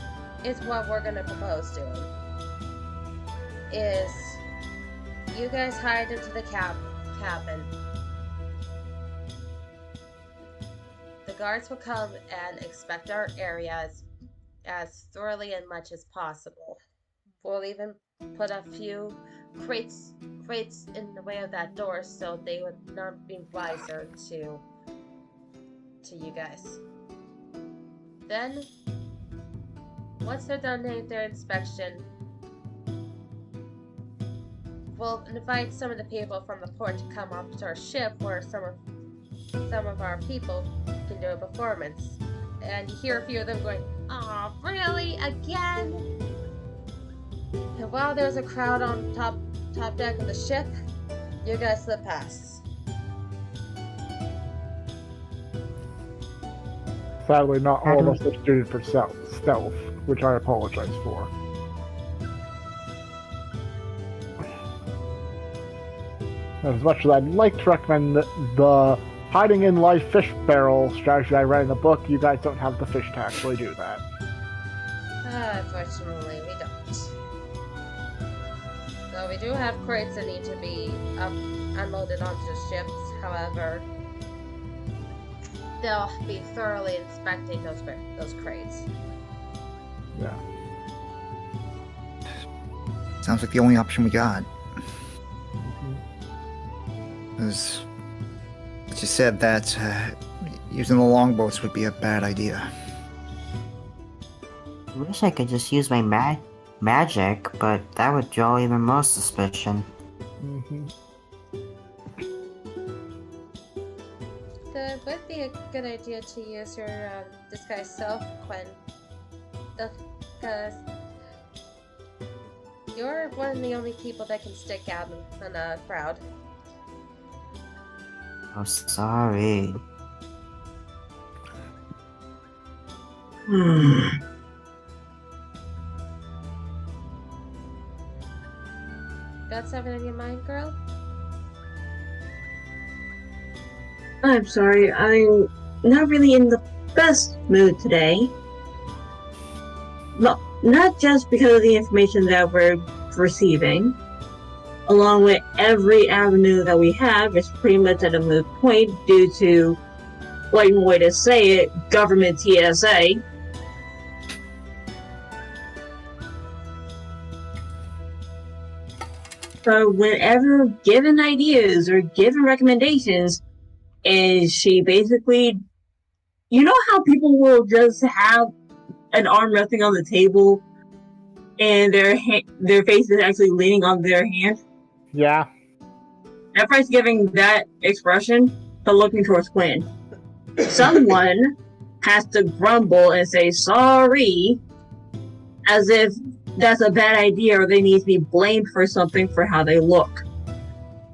is what we're gonna propose doing. Is you guys hide into the cabin. The guards will come and inspect our areas as thoroughly and much as possible. We'll even put a few crates in the way of that door so they would not be wiser to you guys. Then, once they're done their inspection, we'll invite some of the people from the port to come up to our ship where some of our people can do a performance. And you hear a few of them going, "Aw, really? Again?" And while there's a crowd on top deck of the ship, you guys slip past. Sadly, not all of us are suited for stealth, which I apologize for. As much as I'd like to recommend the hiding in live fish barrel strategy I read in the book, you guys don't have the fish to actually do that. Unfortunately, we don't. So we do have crates that need to be unloaded onto the ships. However, they'll be thoroughly inspecting those crates. Yeah. Sounds like the only option we got. As you said, that using the longboats would be a bad idea. I wish I could just use my magic, but that would draw even more suspicion. Mm-hmm. So it would be a good idea to use your disguise self, Quinn. Because you're one of the only people that can stick out in a crowd. Oh, sorry. Got something on your mind, girl? I'm sorry, I'm not really in the best mood today. No, not just because of the information that we're receiving. Along with every avenue that we have, it's pretty much at a moot point due to, blatant way to say it, government TSA. So whenever given ideas or given recommendations, and she basically, you know how people will just have an arm resting on the table and their face is actually leaning on their hand? Yeah. After giving that expression, but looking towards Quinn, someone has to grumble and say sorry, as if that's a bad idea or they need to be blamed for something for how they look.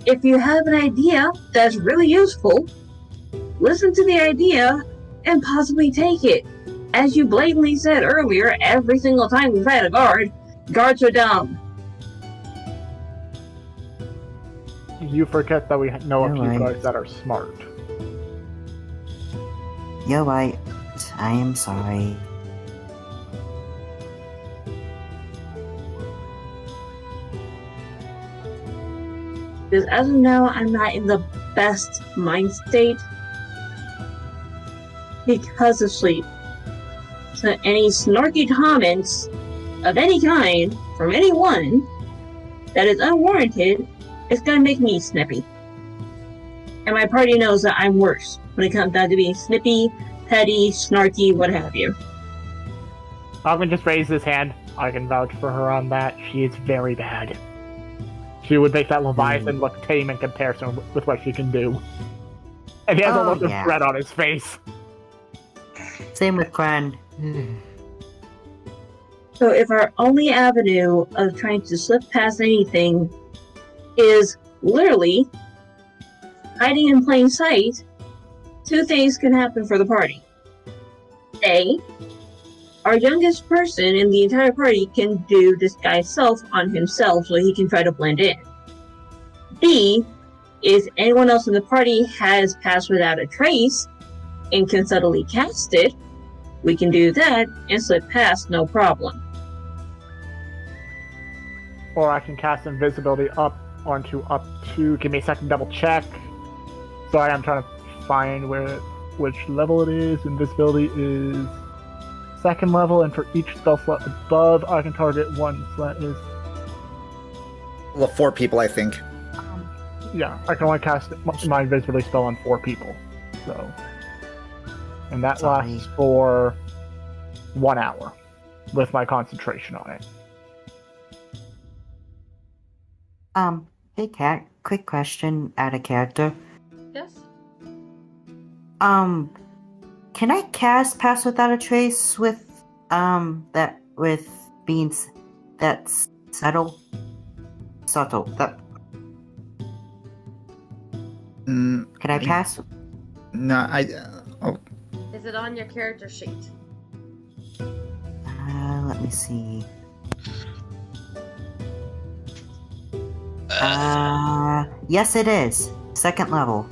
If you have an idea that's really useful, listen to the idea and possibly take it. As you blatantly said earlier, every single time we've had a guard, guards are dumb. You forget that we know a You're few right. guys that are smart. You're right. I am sorry. Because as of now, I'm not in the best mind state because of sleep. So any snarky comments of any kind from anyone that is unwarranted is gonna make me snippy. And my party knows that I'm worse when it comes down to being snippy, petty, snarky, what have you. Ogden just raised his hand. I can vouch for her on that. She is very bad. She would make that Leviathan look tame in comparison with what she can do. And he has a look of dread on his face. Same with Kran. So if our only avenue of trying to slip past anything is literally hiding in plain sight, two things can happen for the party. A, our youngest person in the entire party can do disguise self on himself so he can try to blend in. B, if anyone else in the party has passed without a trace and can subtly cast it, we can do that and slip past no problem. Or I can cast invisibility up to. Give me a second, double check. Sorry, I'm trying to find which level it is. Invisibility is second level, and for each spell slot above, I can target one slot. Is Well, 4 people, I think. yeah, I can only cast my invisibility spell on 4 people. So, and that lasts for 1 hour with my concentration on it. Hey Cat, quick question out of character. Yes? Can I cast Pass Without a Trace with, that's subtle? Subtle, can I pass? No, Is it on your character sheet? Let me see. Yes it is. Second level.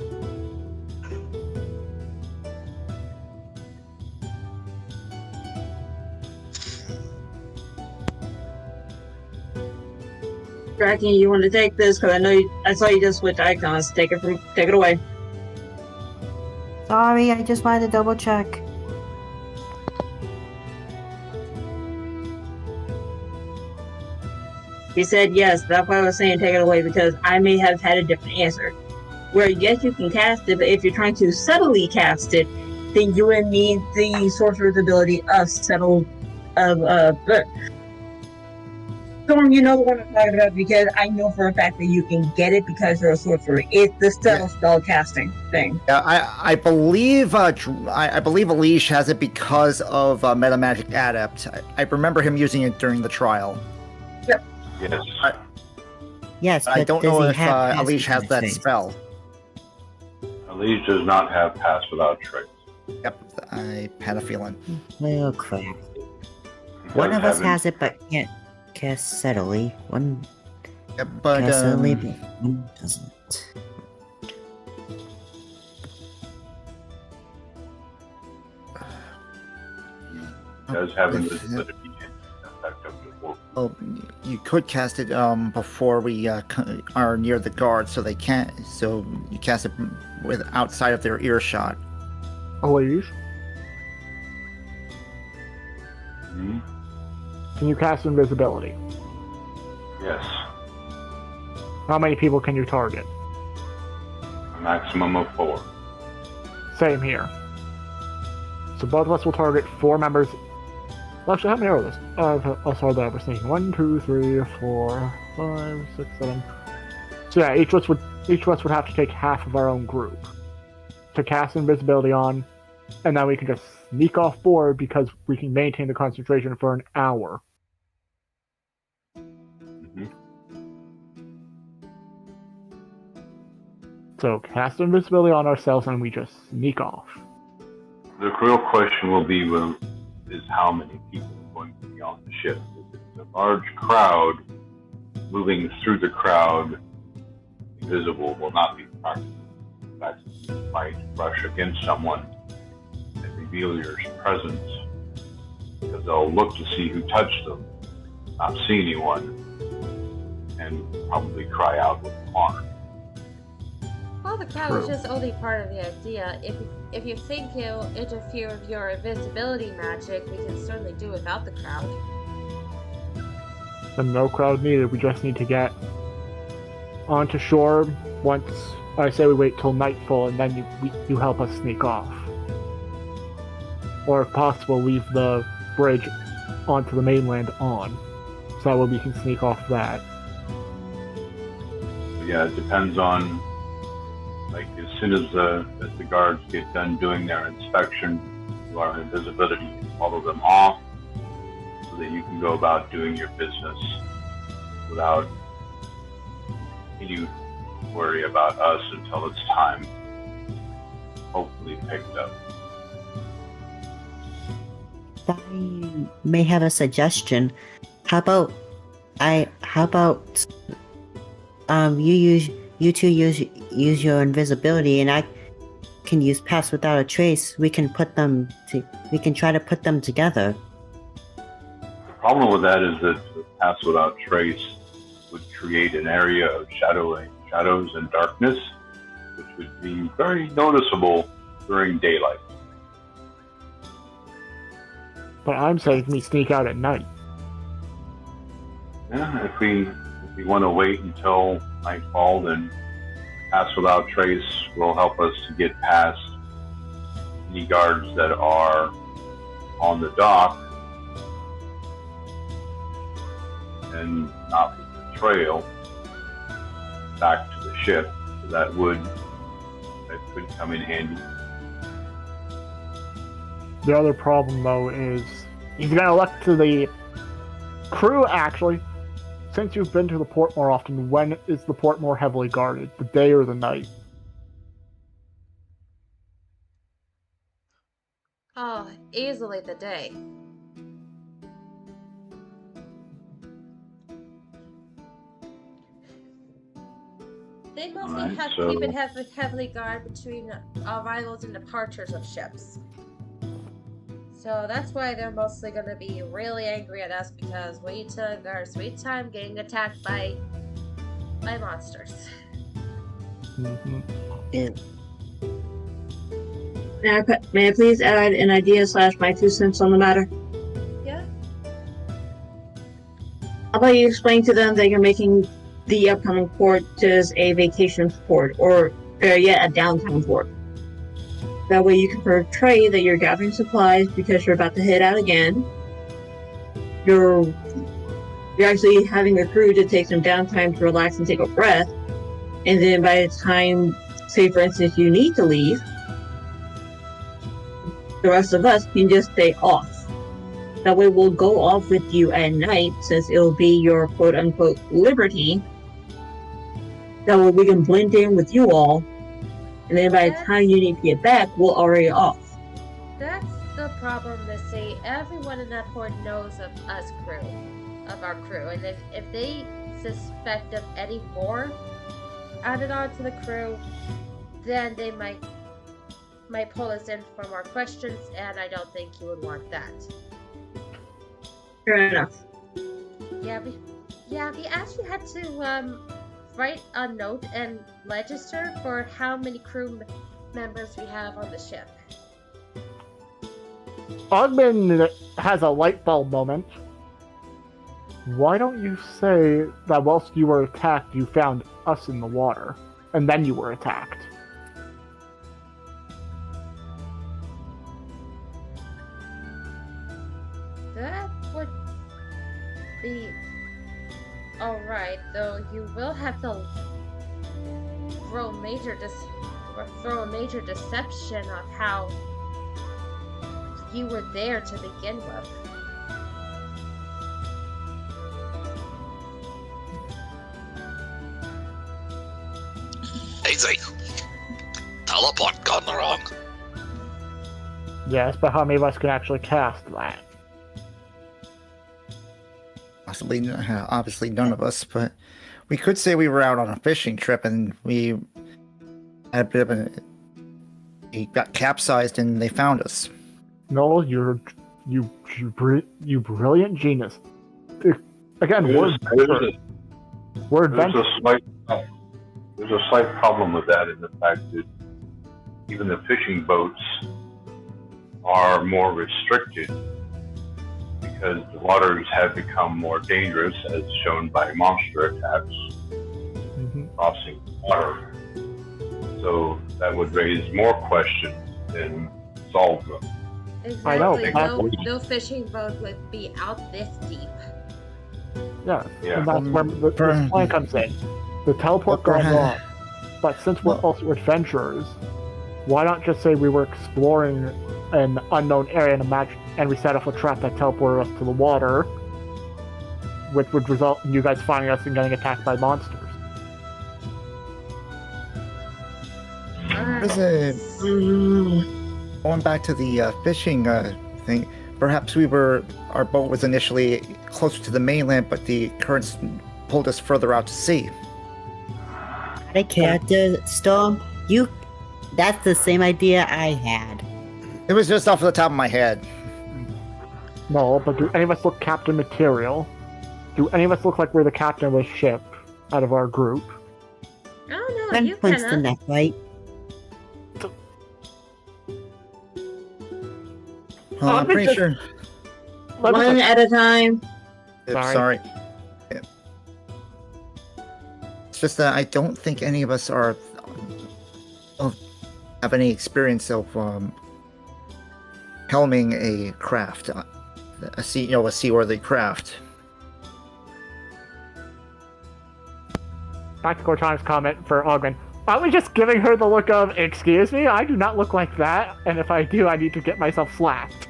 Draken, you want to take this? Because I saw you just switch icons. Take it away. Sorry, I just wanted to double check. He said yes. That's why I was saying take it away, because I may have had a different answer. Where yes, you can cast it, but if you're trying to subtly cast it, then you would need the sorcerer's ability of subtle Storm, you know the one I'm talking about, because I know for a fact that you can get it because you're a sorcerer. It's the subtle spell casting thing. Yeah, I believe I believe Elish has it because of Metamagic Adept. I remember him using it during the trial. Yep. Yes. Yes, but I don't does know he if have Pass Elish has Without that Trace? spell. Elise does not have pass without trace. Yep, I had a feeling. Well, crap. He One does of us have has it, but can't cast subtly. One Yep, but casts subtly, but one doesn't. He does have if- invisibility effect up to 4. well, you could cast it before we are near the guard, so they can't. So you cast it with outside of their earshot. Elise, Hmm? can you cast invisibility? Yes. How many people can you target? A maximum of 4. Same here. So both of us will target 4 members. Well, actually, how many are this? I'll start that. We're seeing 1, 2, 3, 4, 5, 6, 7. So yeah, each of us would have to take half of our own group to cast invisibility on, and then we can just sneak off board because we can maintain the concentration for an hour. Mm-hmm. So cast invisibility on ourselves and we just sneak off. The real question will be is how many people are going to be on the ship. If it's a large crowd, moving through the crowd, invisible will not be practical. In fact, you might rush against someone and reveal your presence, because they'll look to see who touched them, not see anyone, and probably cry out with alarm. Well, the crowd is just only part of the idea. If you think he'll interfere with your invisibility magic, we can certainly do without the crowd. And no crowd needed. We just need to get onto shore. Once I say we wait till nightfall, and then you help us sneak off. Or if possible, leave the bridge onto the mainland on. So that way we can sneak off that. Yeah, it depends on, like, as soon as the guards get done doing their inspection, you are in invisibility, you follow them off so that you can go about doing your business without any worry about us until it's time, hopefully picked up. I may have a suggestion. How about you two use your invisibility, and I can use pass without a trace. We can try to put them together. The problem with that is that the pass without trace would create an area of shadows and darkness, which would be very noticeable during daylight. But I'm saying we sneak out at night. Yeah, if we want to wait until nightfall, then pass without trace will help us to get past any guards that are on the dock and not with the trail back to the ship. So that could come in handy. The other problem, though, is he's going to look to the crew, actually. Since you've been to the port more often, when is the port more heavily guarded? The day or the night? Oh, easily the day. They mostly Alright, have so- keep it heavily guarded between arrivals and departures of ships. So that's why they're mostly gonna be really angry at us because we took our sweet time getting attacked by monsters. Mm-hmm. May I please add an idea / my 2 cents on the matter? Yeah? How about you explain to them that you're making the upcoming port as a vacation port, or better yet, a downtime port. That way you can portray that you're gathering supplies because you're about to head out again. You're actually having a crew to take some downtime to relax and take a breath. And then by the time, say for instance, you need to leave, the rest of us can just stay off. That way we'll go off with you at night since it'll be your quote-unquote liberty. That way we can blend in with you all. And then by the time you need to get back, we're already off. That's the problem, Missy. Everyone in that port knows of our crew. And if they suspect of any more added on to the crew, then they might pull us in for more questions, and I don't think you would want that. Fair enough. Yeah, we actually had to write a note and register for how many crew members we have on the ship. Ogman has a light bulb moment. Why don't you say that whilst you were attacked, you found us in the water, and then you were attacked? That would be alright, though you will have to throw a major deception of how you were there to begin with. Easy. Teleport gone wrong. Yes, but how many of us can actually cast that? Possibly, obviously none of us, but we could say we were out on a fishing trip and we had a bit of we got capsized and they found us. No, you brilliant genius. Again, we're adventurers. There's a slight problem with that in the fact that even the fishing boats are more restricted because the waters have become more dangerous, as shown by monster attacks crossing the water. So that would raise more questions than solve them. I know, Exactly. exactly. No fishing boat would be out this deep. Yeah, Yeah. and that's where this plan comes in. The teleport Well, got perhaps- wrong, but since we're Well- also adventurers, why not just say we were exploring an unknown area and we set off a trap that teleported us to the water, which would result in you guys finding us and getting attacked by monsters. Alright. There's a- Mm, Going back to the fishing thing, perhaps our boat was initially closer to the mainland, but the currents pulled us further out to sea. Hey, Character Storm, that's the same idea I had. It was just off the top of my head. No, but do any of us look captain material? Do any of us look like we're the captain of a ship out of our group? Oh no, Gwen you points the cannot. neck, right? I'm Let me pretty just- sure. Let me one just- at a time. Sorry. Yeah. It's just that I don't think any of us have any experience of helming a craft, a seaworthy craft. Back to Cortana's comment for Ogden. I was just giving her the look of, excuse me, I do not look like that, and if I do, I need to get myself slapped.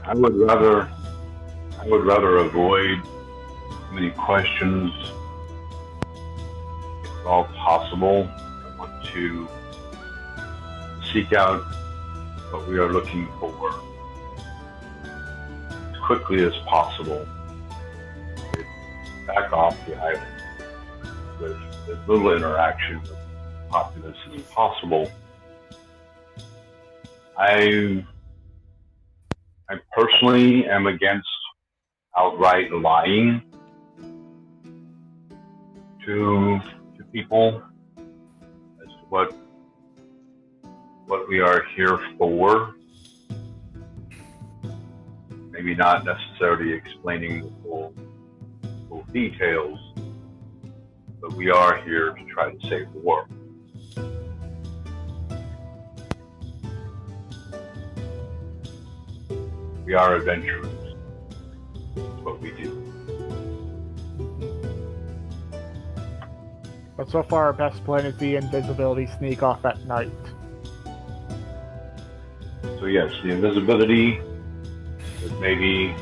I would rather avoid many questions if at all possible. I want to seek out what we are looking for as quickly as possible. Back off the island with as little interaction with the populace as possible. I personally am against outright lying to people as to what we are here for. Maybe not necessarily explaining the full details, but we are here to try to save the world. We are adventurers. That's what we do. But so far, our best plan is the invisibility sneak off at night. So yes, the invisibility, but maybe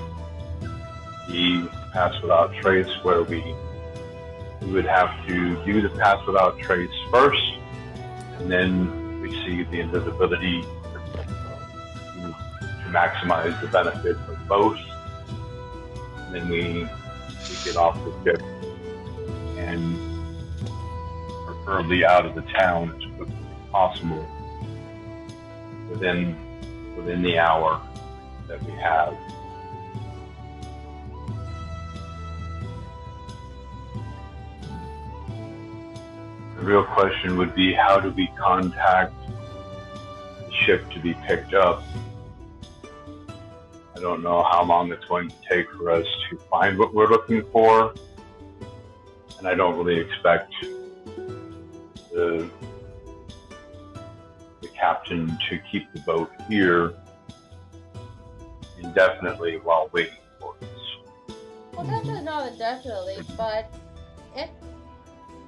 the pass without trace, where we would have to do the pass without trace first, and then receive the invisibility to maximize the benefit of both. And then we get off the ship and preferably out of the town as quickly as possible within the hour that we have. The real question would be, how do we contact the ship to be picked up? I don't know how long it's going to take for us to find what we're looking for, and I don't really expect the captain to keep the boat here indefinitely while waiting for us. Well, definitely not indefinitely, but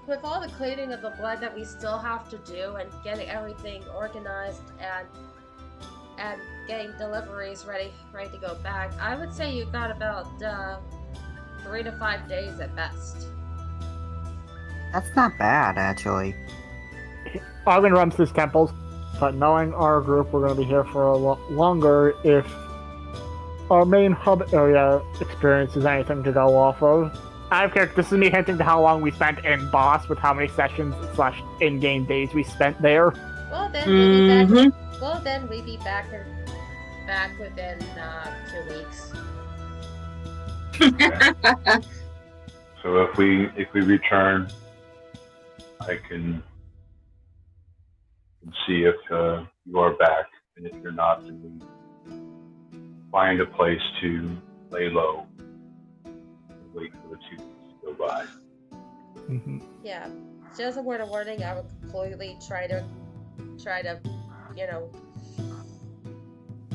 with all the cleaning of the blood that we still have to do and getting everything organized and getting deliveries ready to go back, I would say you've got about 3 to 5 days at best. That's not bad, actually. Ogden runs his temples, but knowing our group, we're going to be here for a lot longer if our main hub area experiences anything to go off of. I don't care. This is me hinting to how long we spent in Boss with how many sessions / in-game days we spent there. Well, then we'll be back. Mhm. Well, then we'd be back within 2 weeks. So if we return, I can see if you are back, and if you're not, then we find a place to lay low and wait for the 2 weeks to go by. Mm-hmm. Yeah, just a word of warning. I would completely try to,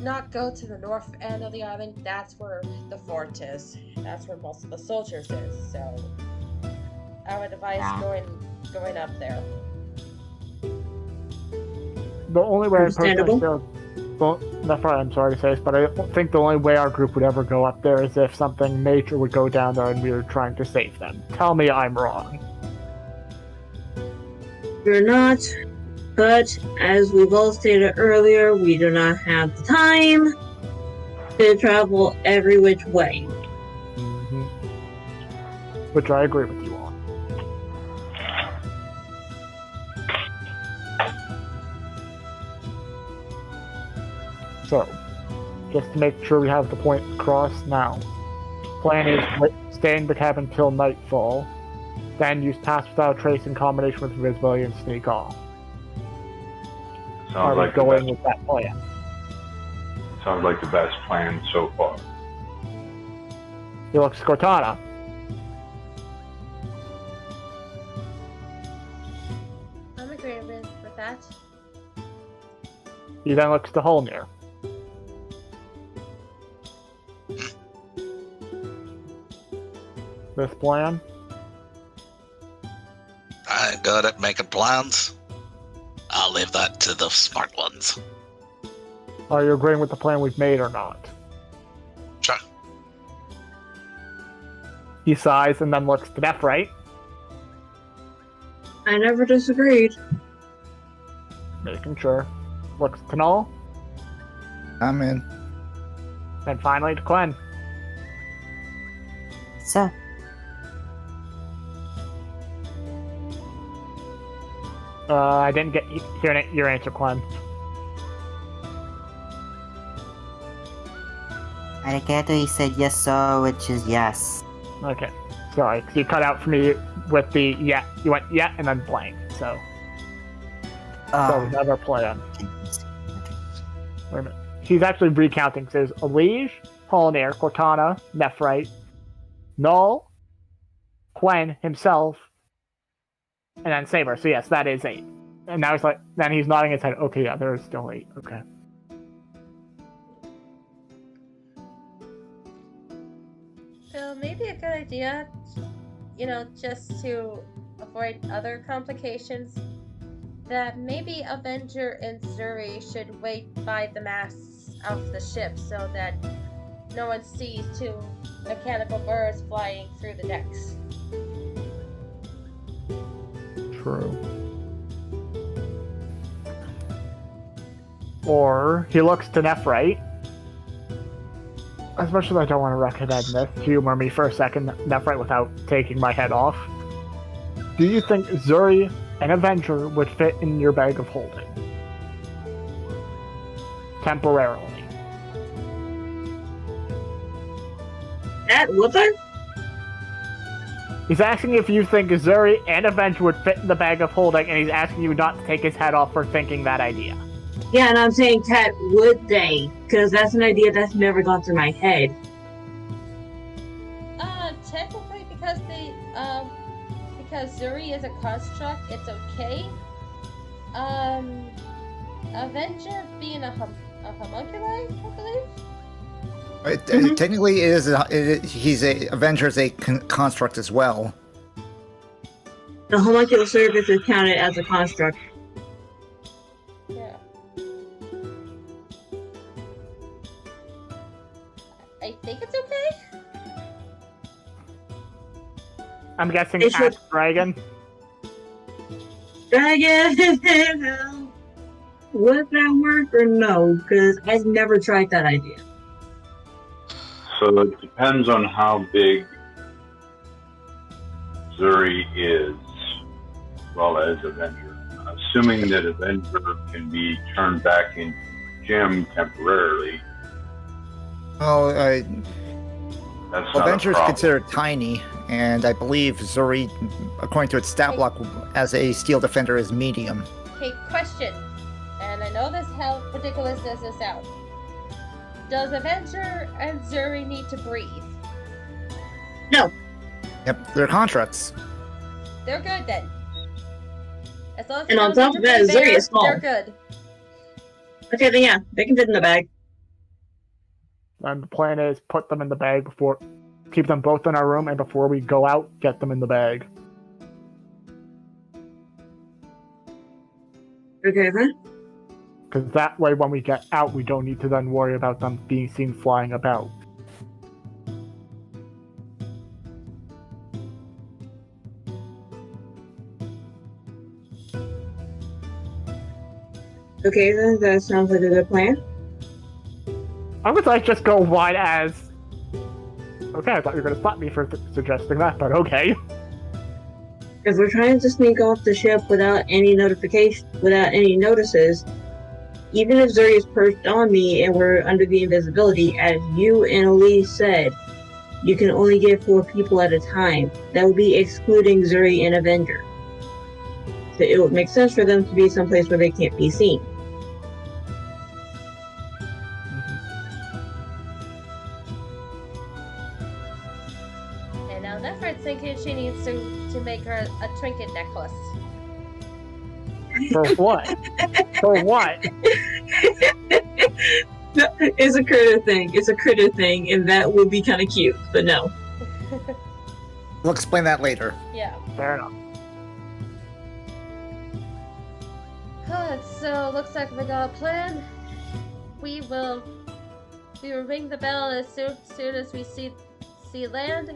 not go to the north end of the island. That's where the fort is. That's where most of the soldiers is. So I would advise going up there. The only way Understandable. that's right, I'm sorry to say this, but I don't think the only way our group would ever go up there is if something major would go down there and we were trying to save them. Tell me I'm wrong. You're not, but as we've all stated earlier, we do not have the time to travel every which way. Mm-hmm. Which I agree with you on. So, just to make sure we have the point across now. Plan is stay in the cabin till nightfall, then use pass without trace in combination with invisibility and sneak off. Are Sounds we like going with that plan? sounds like the best plan so far. He looks to Cortana. I'm agreeing with that. He then looks to Holnir. This plan? I ain't good at making plans. I'll leave that to the smart ones. Are you agreeing with the plan we've made or not? Sure. He sighs and then looks to Nephrite. I never disagreed. Making sure. Looks to Null. I'm in. And finally to Quen. So, I didn't hear your answer, Quen. I get he said yes, so, which is yes. Okay. Sorry, 'cause you cut out for me with the yeah. You went yeah and then blank. So we never plan. Wait a minute. He's actually recounting. So there's Elige, Holinair, Cortana, Nephrite, Null, Quen himself, and then Saber. So yes, that is 8. And now he's like, then he's nodding his head. Okay, yeah, there is still 8. Okay. So maybe a good idea, just to avoid other complications, that maybe Avenger and Zuri should wait by the masts of the ship so that no one sees 2 mechanical birds flying through the decks. True. Or he looks to Nephrite. As much as I don't want to recommend this, humor me for a second, Nephrite, without taking my head off. Do you think Zuri and Avenger would fit in your bag of holding? Temporarily. That would I? He's asking if you think Zuri and Avenger would fit in the bag of holding, and he's asking you not to take his head off for thinking that idea. Yeah, and I'm saying, Kat, would they? Because that's an idea that's never gone through my head. Technically, because Zuri is a construct, it's okay. Avenger being a homunculi, I believe? Technically, he's a Avenger is a construct as well. The homunculus surface is counted as a construct. Yeah. I think it's okay. I'm guessing It should- Axe Dragon. Dragon! Would that work or no? Because I've never tried that idea. So it depends on how big Zuri is, as well as Avenger. Assuming that Avenger can be turned back into Gem temporarily, Oh, that's not Avenger a is problem. considered tiny, and I believe Zuri, according to its stat block, as a Steel Defender, is medium. Okay, question. And I know this how ridiculous this sounds. Does Avenger and Zuri need to breathe? No. Yep, they're constructs. They're good then. As long as And they on don't top need of to that, breathe Zuri air, is small. they're good. Okay, then yeah, they can fit in the bag. then the plan is put them in the bag before, keep them both in our room, and before we go out, get them in the bag. Okay then. Because that way, when we get out, we don't need to then worry about them being seen flying about. Okay then, that sounds like a good plan. I would like just go wide as. Okay, I thought you were going to stop me for suggesting that, but okay. If we're trying to sneak off the ship without any notification, without any notices, even if Zuri is perched on me and we're under the invisibility, as you and Elise said, you can only get 4 people at a time. That would be excluding Zuri and Avenger. So it would make sense for them to be someplace where they can't be seen. And now Nefert's thinking she needs to make her a trinket necklace. For what? For what? No, it's a critter thing. It's a critter thing, and that would be kind of cute, but no. We'll explain that later. Yeah. Fair enough. So looks like we got a plan. We will ring the bell as soon as we see land,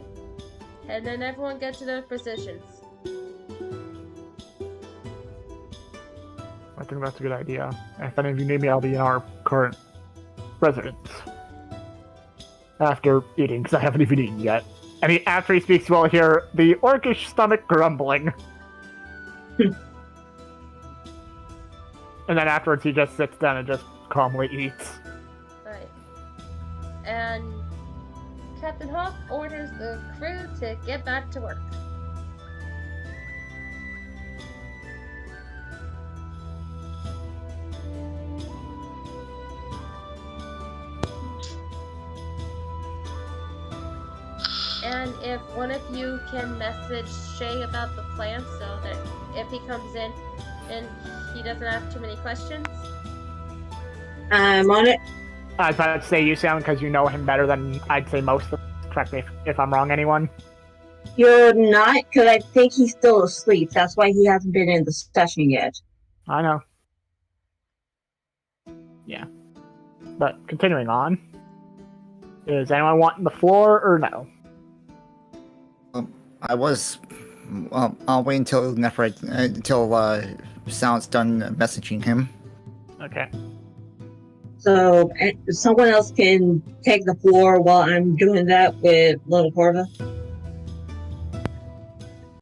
and then everyone get to their positions. I think that's a good idea. If any of you need me, I'll be in our current residence. After eating, because I haven't even eaten yet. And after he speaks, you will hear the orcish stomach grumbling. And then afterwards, he just sits down and just calmly eats. Right. And Captain Hawk orders the crew to get back to work. And if one of you can message Shay about the plan so that if he comes in and he doesn't have too many questions. I'm on it. I was about to say you, Sam, because you know him better than I'd say most of them. Correct me if I'm wrong, anyone. You're not, because I think he's still asleep. That's why he hasn't been in the session yet. I know. Yeah. But continuing on. Is anyone wanting the floor or no? I'll wait until Sound's done messaging him. Okay. So someone else can take the floor while I'm doing that with Little Corva.